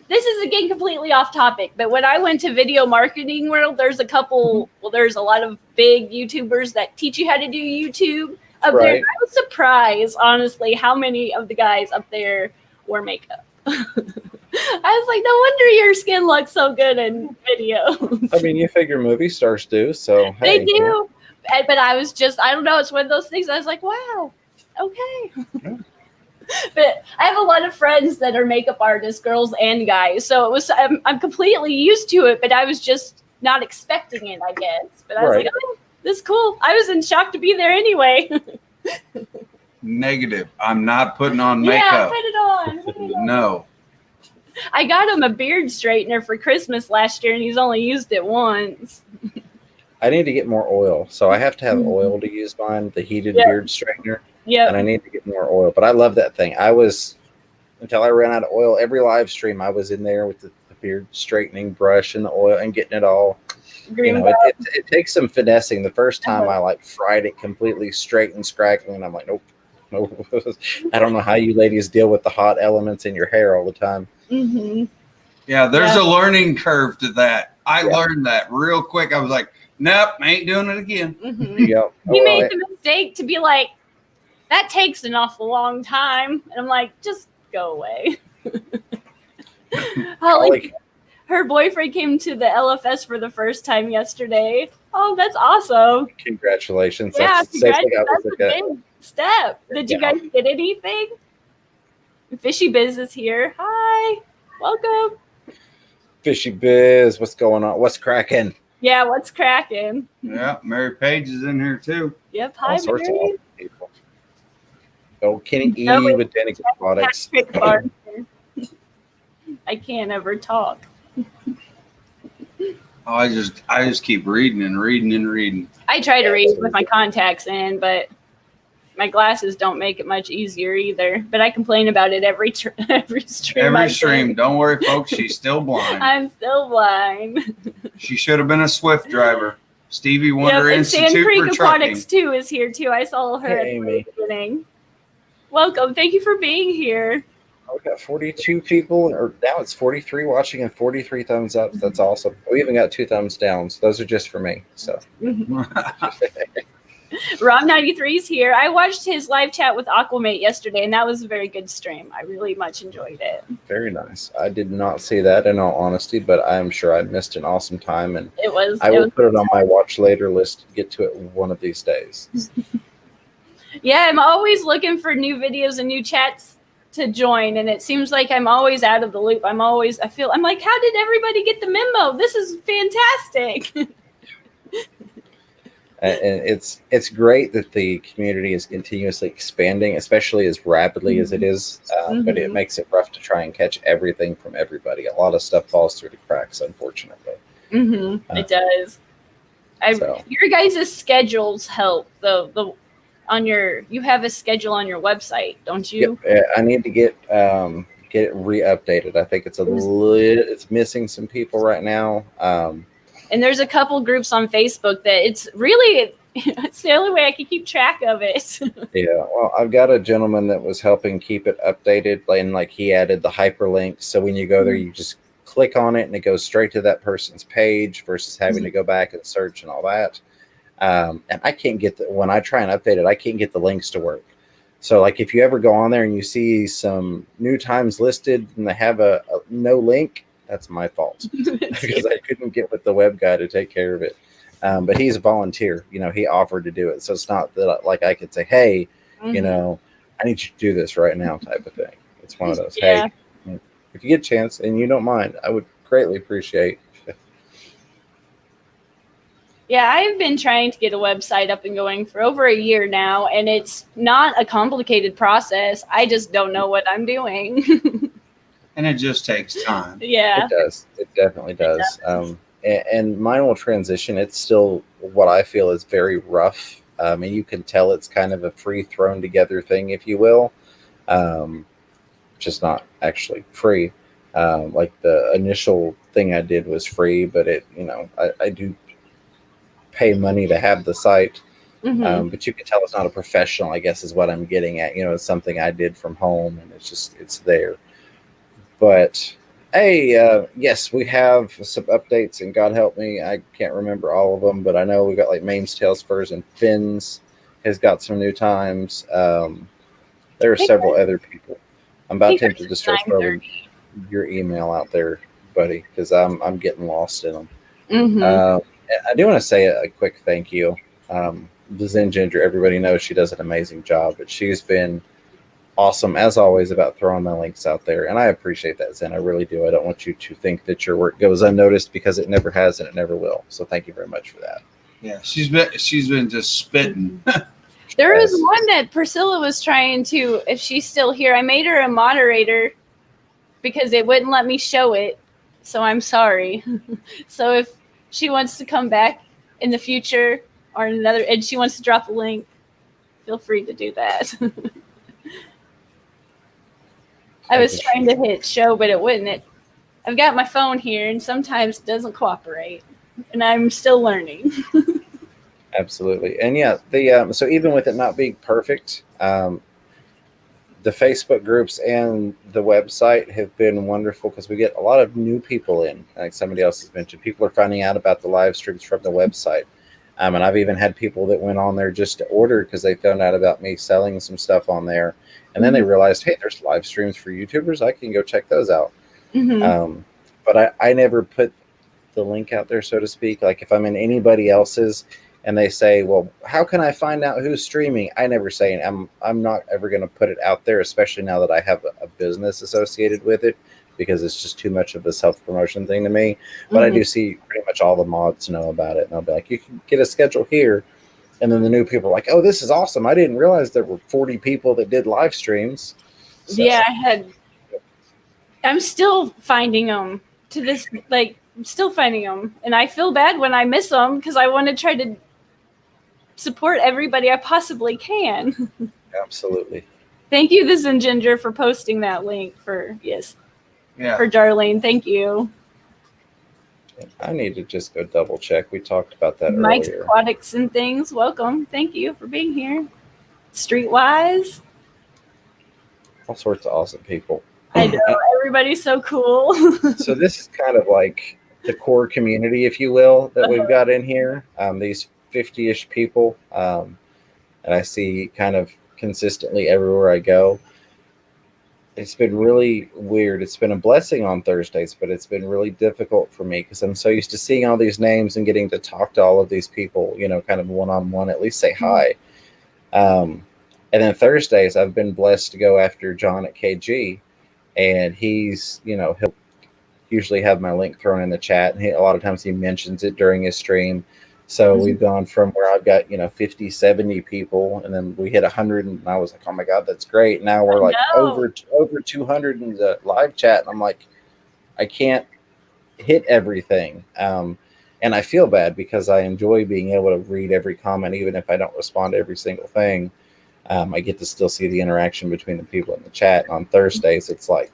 this is again completely off topic. But when I went to Video Marketing World, there's there's a lot of big YouTubers that teach you how to do YouTube up there. And I was surprised, honestly, how many of the guys up there wear makeup. I was like, no wonder your skin looks so good in videos. I mean, you figure movie stars do, so hey. They do. But I was I don't know, it's one of those things I was like, wow, okay. Yeah. But I have a lot of friends that are makeup artists, girls and guys. So I'm completely used to it, but I was just not expecting it, I guess. But I was like, oh, this is cool. I was in shock to be there anyway. Negative. I'm not putting on makeup. Yeah, put it on. No. I got him a beard straightener for Christmas last year, and he's only used it once. I need to get more oil. So I have to have oil to use mine, the heated beard straightener. Yeah. And I need to get more oil. But I love that thing. Until I ran out of oil, every live stream I was in there with the beard straightening brush and the oil and getting it all. It takes some finessing. The first time I fried it completely straight and scraggly, and I'm like, nope. I don't know how you ladies deal with the hot elements in your hair all the time. Yeah, there's a learning curve to that. I learned that real quick. I was like, nope, I ain't doing it again. Yep. You made the mistake to be like, that takes an awful long time. And I'm like, just go away. Holly, her boyfriend came to the LFS for the first time yesterday. Oh, that's awesome. Congratulations. Yeah, congratulations. That's a big step. Did you guys get anything? Fishy Biz is here. Hi. Welcome. Fishy Biz, what's going on? What's cracking? Yeah, what's cracking? Yeah, Mary Page is in here too. Yep, hi, Mary. People. Oh, Kenny E with Denny Aquatics. I can't ever talk. Oh, I just keep reading and reading and reading. I try to read with my contacts in, but my glasses don't make it much easier either. But I complain about it every stream. Every stream. Don't worry, folks. She's still blind. I'm still blind. She should have been a Swift driver. Stevie Wonder Institute Sand Creek for Trucking. Aquatics 2 is here too. I saw her at the beginning. Welcome. Thank you for being here. We got 42 people, or now it's 43 watching and 43 thumbs up. That's awesome. We even got 2 thumbs down. So those are just for me. So Rom93 is here. I watched his live chat with Aquamate yesterday, and that was a very good stream. I really much enjoyed it. very nice. I did not see that in all honesty, but I'm sure I missed an awesome time, and I will put it on my watch later list to get to it one of these days. Yeah, I'm always looking for new videos and new chats to join, and it seems like I'm always out of the loop. I'm like, how did everybody get the memo? This is fantastic. And it's great that the community is continuously expanding, especially as rapidly as it is. But it makes it rough to try and catch everything from everybody. A lot of stuff falls through the cracks, unfortunately. It does. Your guys' schedules help. You have a schedule on your website, don't you? Yep. I need to get it re-updated. I think it's missing some people right now. And there's a couple groups on Facebook that it's the only way I can keep track of it. Yeah, well, I've got a gentleman that was helping keep it updated, and like he added the hyperlinks. So when you go there, you just click on it and it goes straight to that person's page versus having to go back and search and all that. And I can't get when I try and update it, I can't get the links to work. So like if you ever go on there and you see some new times listed and they have a no link, that's my fault because I couldn't get with the web guy to take care of it. But he's a volunteer, he offered to do it. So it's not that like I could say, hey, I need you to do this right now type of thing. It's one of those, hey, if you get a chance and you don't mind, I would greatly appreciate. Yeah, I've been trying to get a website up and going for over a year now, and it's not a complicated process. I just don't know what I'm doing. And it just takes time. Yeah. It does. It definitely does. And mine will transition. It's still what I feel is very rough. And you can tell it's kind of a free thrown together thing, if you will. Just not actually free. Like the initial thing I did was free, but I do pay money to have the site. But you can tell it's not a professional, I guess is what I'm getting at. It's something I did from home, and it's there. But hey, yes, we have some updates, and God help me, I can't remember all of them, but I know we got like Maine's Tail Spurs and Finn's has got some new times. There are several other people. I'm about tempted to start throwing your email out there, buddy, because I'm getting lost in them. I do want to say a quick thank you. The Zen Ginger, everybody knows she does an amazing job, but she's been awesome as always about throwing my links out there, and I appreciate that, Zen. I really do. I don't want you to think that your work goes unnoticed, because it never has and it never will. So thank you very much for that. Yeah, she's been just spitting. There was one that Priscilla was trying to, if she's still here, I made her a moderator because it wouldn't let me show it. So I'm sorry. So if she wants to come back in the future or and she wants to drop a link, feel free to do that. I was trying to hit show, but it wouldn't. I've got my phone here, and sometimes it doesn't cooperate, and I'm still learning. Absolutely. And yeah, so even with it not being perfect, the Facebook groups and the website have been wonderful, because we get a lot of new people in. Like somebody else has mentioned, people are finding out about the live streams from the website. And I've even had people that went on there just to order because they found out about me selling some stuff on there. And then they realized, hey, there's live streams for YouTubers. I can go check those out. But I never put the link out there, so to speak. Like if I'm in anybody else's and they say, well, how can I find out who's streaming? I never say, I'm not ever going to put it out there, especially now that I have a business associated with it, because it's just too much of a self-promotion thing to me. But I do see pretty much all the mods know about it. And I'll be like, you can get a schedule here. And then the new people are like, oh, this is awesome. I didn't realize there were 40 people that did live streams. So, yeah, I'm still finding them to this, I'm still finding them. And I feel bad when I miss them, because I want to try to support everybody I possibly can. Absolutely. Thank you, the Zen Ginger, for posting that link for Darlene. Thank you. I need to just go double check. We talked about that Mike's earlier. Aquatics and things. Welcome. Thank you for being here. Streetwise. All sorts of awesome people. I know, everybody's so cool. So this is kind of like the core community, if you will, that we've got in here. These 50-ish people, and I see kind of consistently everywhere I go. It's been really weird. It's been a blessing on Thursdays, but it's been really difficult for me because I'm so used to seeing all these names and getting to talk to all of these people, kind of one-on-one, at least say hi. And then Thursdays, I've been blessed to go after John at KG, and he's, he'll usually have my link thrown in the chat, and a lot of times he mentions it during his stream. So we've gone from where I've got 50, 70 people, and then we hit 100, and I was like, oh my god, that's great. Now we're like over 200 in the live chat, and I'm like, I can't hit everything. And I feel bad because I enjoy being able to read every comment, even if I don't respond to every single thing. I get to still see the interaction between the people in the chat. And on Thursdays, it's like,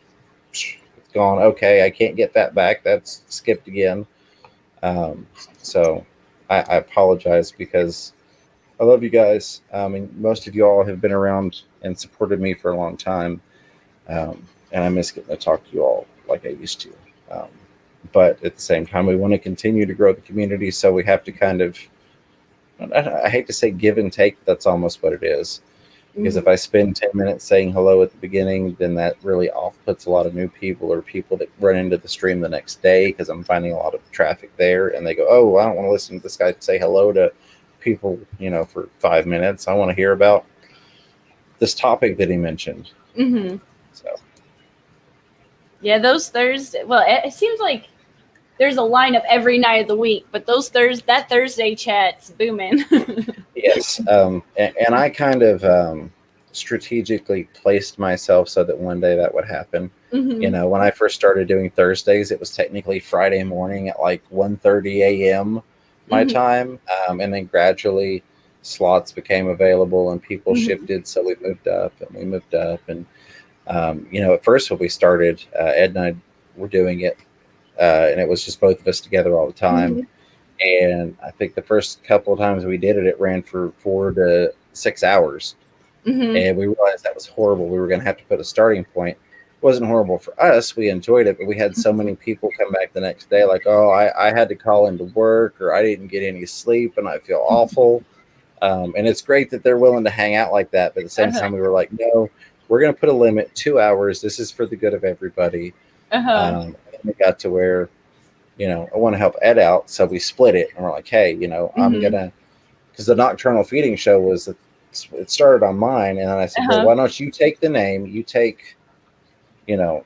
it's gone. Okay, I can't get that back. That's skipped again. So I apologize because I love you guys. And most of you all have been around and supported me for a long time. And I miss getting to talk to you all like I used to. But at the same time, we want to continue to grow the community. So we have to kind of, I hate to say give and take, but that's almost what it is. Because if I spend 10 minutes saying hello at the beginning, then that really off-puts a lot of new people or people that run into the stream the next day because I'm finding a lot of traffic there. And they go, oh, I don't want to listen to this guy say hello to people, for 5 minutes. I want to hear about this topic that he mentioned. So, yeah, those Thursday. Well, it seems like there's a lineup every night of the week, but that Thursday chat's booming. Yes, and I kind of strategically placed myself so that one day that would happen. When I first started doing Thursdays, it was technically Friday morning at like 1:30 a.m. my time, and then gradually slots became available and people shifted, so we moved up. And at first when we started, Ed and I were doing it, and it was just both of us together all the time. And I think the first couple of times we did it, it ran for 4 to 6 hours. And we realized that was horrible. We were going to have to put a starting point. It wasn't horrible for us. We enjoyed it, but we had so many people come back the next day like, oh, I had to call into work, or I didn't get any sleep and I feel awful. And it's great that they're willing to hang out like that. But at the same time, we were like, no, we're going to put a limit, 2 hours. This is for the good of everybody. And it got to where, I want to help Ed out. So we split it and we're like, hey, I'm going to, because the Nocturnal Feeding Show it started on mine. And then I said, well, why don't you take the name, you take, the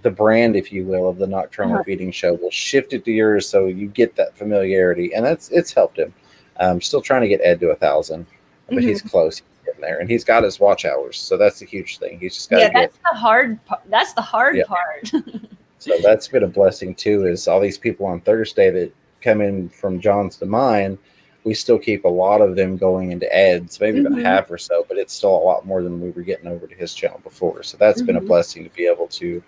brand, if you will, of the Nocturnal Feeding Show. We'll shift it to yours so you get that familiarity. And it's helped him. I'm still trying to get Ed to 1,000, but he's close. He's getting there. And he's got his watch hours. So that's a huge thing. He's just got to that's the hard part. That's the hard part. So that's been a blessing too, is all these people on Thursday that come in from John's to mine, we still keep a lot of them going into Ed's, maybe about half or so, but it's still a lot more than we were getting over to his channel before. So that's been a blessing to be able to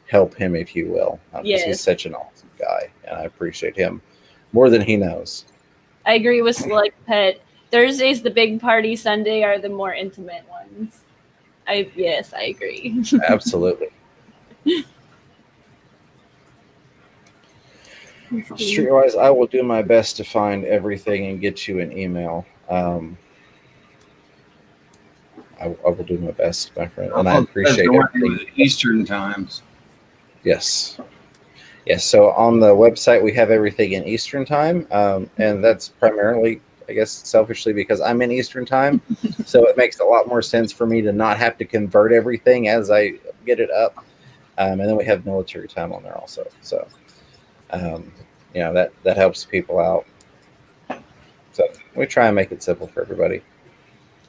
help him, if you will. Because he's such an awesome guy, and I appreciate him more than he knows. I agree with Slug Pet. Thursday's the big party, Sunday are the more intimate ones. I agree. Absolutely. Streetwise, I will do my best to find everything and get you an email. I will do my best, my friend, and I appreciate everything. Eastern times. Yes. So on the website, we have everything in Eastern time, and that's primarily, I guess, selfishly because I'm in Eastern time, so it makes a lot more sense for me to not have to convert everything as I get it up. And then we have military time on there also. So. That helps people out. So we try and make it simple for everybody.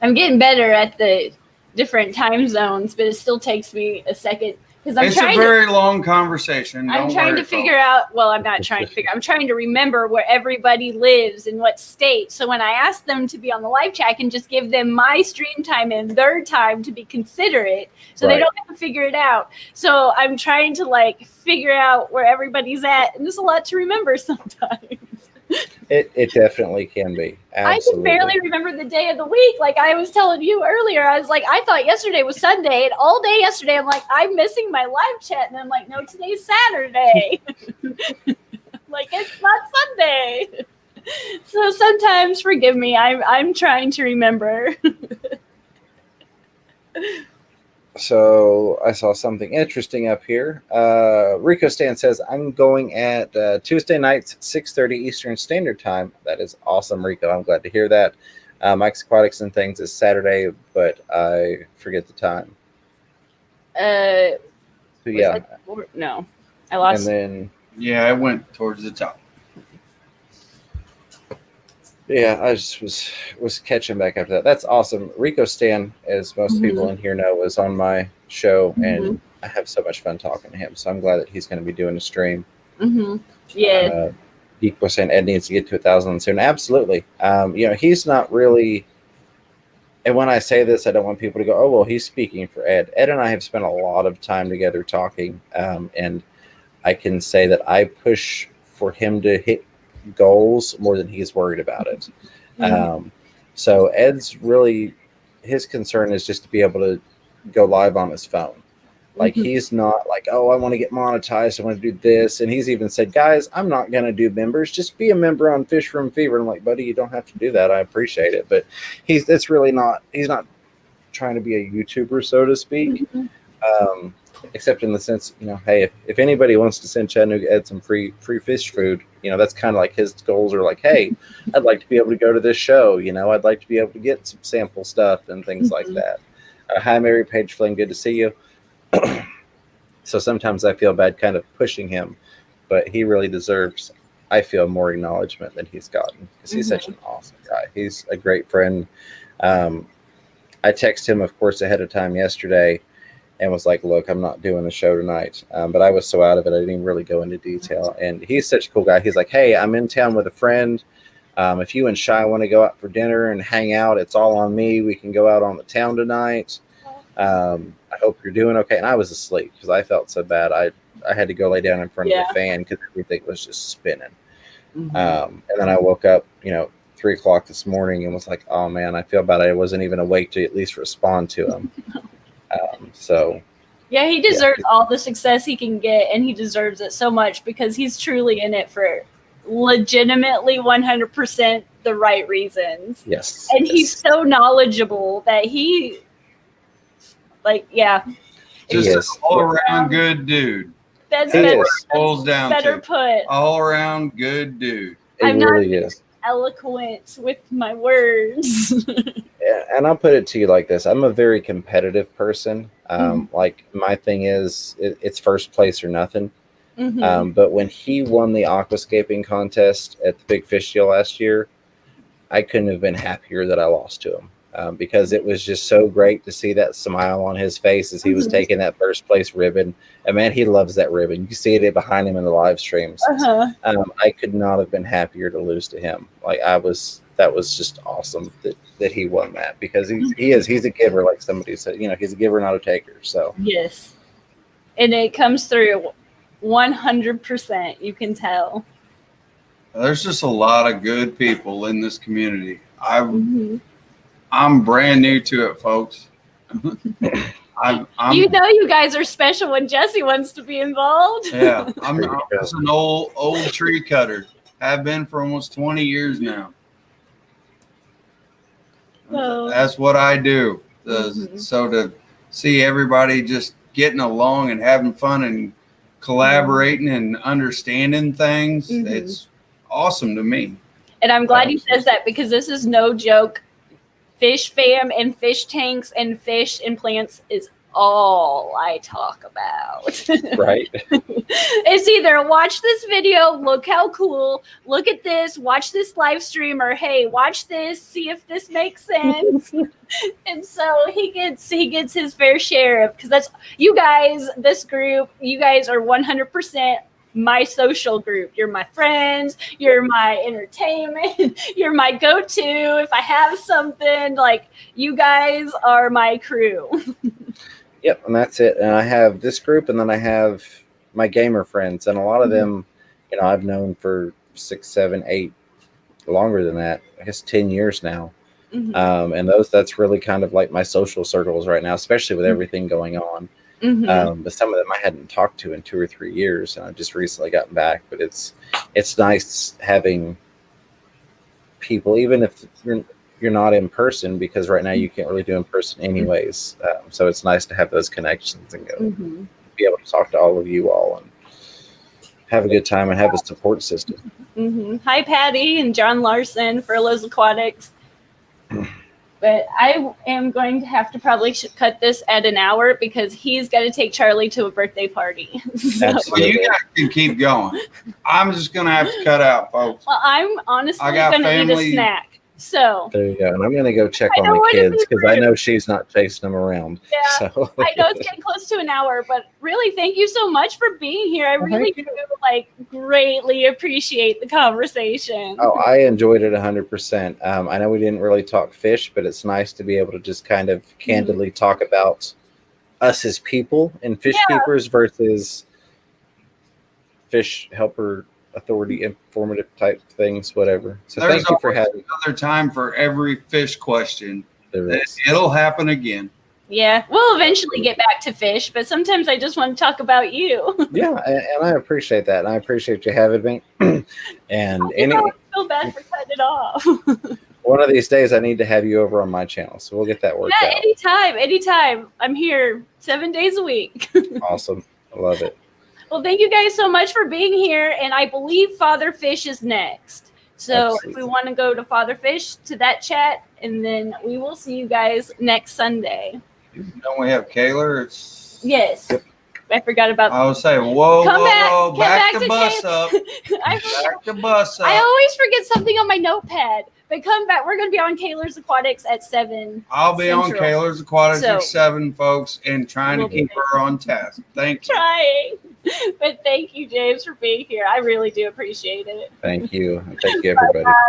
I'm getting better at the different time zones, but it still takes me a second because it's a very long conversation. I'm trying to figure out. Well, I'm not trying to figure. I'm trying to remember where everybody lives in what state. So when I ask them to be on the live chat, I can just give them my stream time and their time to be considerate, so they don't have to figure it out. So I'm trying to figure out where everybody's at, and there's a lot to remember sometimes. It definitely can be. Absolutely. I can barely remember the day of the week. Like I was telling you earlier, I was like, I thought yesterday was Sunday, and all day yesterday, I'm like, I'm missing my live chat, and I'm like, no, today's Saturday. Like it's not Sunday. So sometimes, forgive me, I'm trying to remember. So I saw something interesting up here. Rico Stan says, I'm going at Tuesday nights, 6:30 Eastern Standard Time. That is awesome, Rico. I'm glad to hear that. Mike's Aquatics and Things is Saturday, but I forget the time. So, yeah. No, I lost. And then, Yeah, I went towards the top. yeah, I just was catching back after that. That's awesome. Rico Stan, as most people in here know, was on my show, and I have so much fun talking to him. So I'm glad that he's going to be doing a stream. Yeah. Geek was saying Ed needs to get to 1,000 soon. Absolutely. He's not really. And when I say this, I don't want people to go, oh, well, he's speaking for Ed. Ed and I have spent a lot of time together talking, and I can say that I push for him to hit goals more than he's worried about it. So Ed's really, his concern is just to be able to go live on his phone. Like he's not like, oh, I want to get monetized, I want to do this. And he's even said, guys, I'm not going to do members, just be a member on Fish Room Fever. I'm like, buddy, you don't have to do that, I appreciate it. But he's not trying to be a YouTuber, so to speak. Except in the sense, hey, if anybody wants to send Chattanooga Ed some free fish food, that's kind of like his goals are like, hey, I'd like to be able to go to this show, I'd like to be able to get some sample stuff and things like that. Hi, Mary Page Flynn, good to see you. So sometimes I feel bad kind of pushing him, but he really deserves, I feel, more acknowledgement than he's gotten because he's such an awesome guy. He's a great friend. I texted him, of course, ahead of time yesterday and was like, look, I'm not doing the show tonight. But I was so out of it, I didn't even really go into detail. And he's such a cool guy. He's like, hey, I'm in town with a friend. If you and Shy want to go out for dinner and hang out, it's all on me. We can go out on the town tonight. I hope you're doing okay. And I was asleep because I felt so bad. I had to go lay down in front of the fan because everything was just spinning. And then I woke up, 3 o'clock this morning and was like, oh man, I feel bad. I wasn't even awake to at least respond to him. Yeah, he deserves all the success he can get, and he deserves it so much because he's truly in it for legitimately 100% the right reasons. Yes. And he's so knowledgeable that he, just an all-around good dude. That's better put. All-around good dude. I'm really not eloquent with my words. Yeah, and I'll put it to you like this. I'm a very competitive person. Like my thing is it's first place or nothing. But when he won the aquascaping contest at the Big Fish Deal last year, I couldn't have been happier that I lost to him. Because it was just so great to see that smile on his face as he was taking that first place ribbon. And man, he loves that ribbon. You can see it behind him in the live streams. I could not have been happier to lose to him. That was just awesome that he won that because he's a giver, like somebody said. He's a giver, not a taker. So yes, and it comes through 100%. You can tell. There's just a lot of good people in this community. I'm brand new to it, folks. You guys are special when Jesse wants to be involved. Yeah, I'm just an old tree cutter. Have been for almost 20 years now. That's what I do. So to see everybody just getting along and having fun and collaborating and understanding things, it's awesome to me. And I'm glad he says that because this is no joke. Fish fam and fish tanks and fish and plants is all I talk about. Right. It's either watch this video, look how cool, look at this, watch this live stream, or hey, watch this, see if this makes sense. And so he gets his fair share of, because that's you guys, this group, you guys are 100% my social group. You're my friends, you're my entertainment, you're my go-to if I have something. Like, you guys are my crew. Yep, and that's it. And I have this group, and then I have my gamer friends, and a lot of them, I've known for 6, 7, 8, longer than that. I guess 10 years now. Mhm. And that's really kind of like my social circles right now, especially with everything going on. Mhm. But some of them I hadn't talked to in 2 or 3 years, and I've just recently gotten back. But it's nice having people, even if you're not in person, because right now you can't really do in person anyways. So it's nice to have those connections and go Mhm. be able to talk to all of you all and have a good time and have a support system. Mhm. Hi, Patty and John Larson for Lowe's Aquatics. But I am going to have to probably cut this at an hour because he's got to take Charlie to a birthday party. So, Well, you guys can keep going. I'm just gonna have to cut out, folks. well, I'm honestly I got going to eat a family- snack. So There you go. And I'm going to go check I on don't the wanna be kids because I rude. know she's not chasing them around. Yeah. So I know it's getting close to an hour, but really, thank you so much for being here. I Well, really thank do greatly appreciate the conversation. Oh, I enjoyed it 100%. I know we didn't really talk fish, but it's nice to be able to just kind of candidly talk about us as people and fish keepers versus fish helper authority informative type things, whatever. So There's thank you for having another time for every fish question. me. It'll happen again. Yeah, we'll eventually get back to fish, but sometimes I just want to talk about you. Yeah, and I appreciate that. And I appreciate you having me. And I feel bad for cutting it off. one of these days I need to have you over on my channel. So we'll get that worked out. Anytime. I'm here 7 days a week. Awesome. I love it. Well, thank you guys so much for being here. And I believe Father Fish is next. So Absolutely. if we want to go to Father Fish to that chat, and then we will see you guys next Sunday. Don't we have Kaler? It's Yes. Yep. I forgot about I would say, whoa, Come whoa, back back the to bus Kaler. up. Back the bus up. I always forget something on my notepad. But come back. We're going to be on Kaler's Aquatics at 7. I'll be on Central. Kaler's Aquatics So, at 7, folks, and trying we'll to keep her on task. Thank you. Trying. But thank you, James, for being here. I really do appreciate it. Thank you. Thank you, everybody. Bye-bye.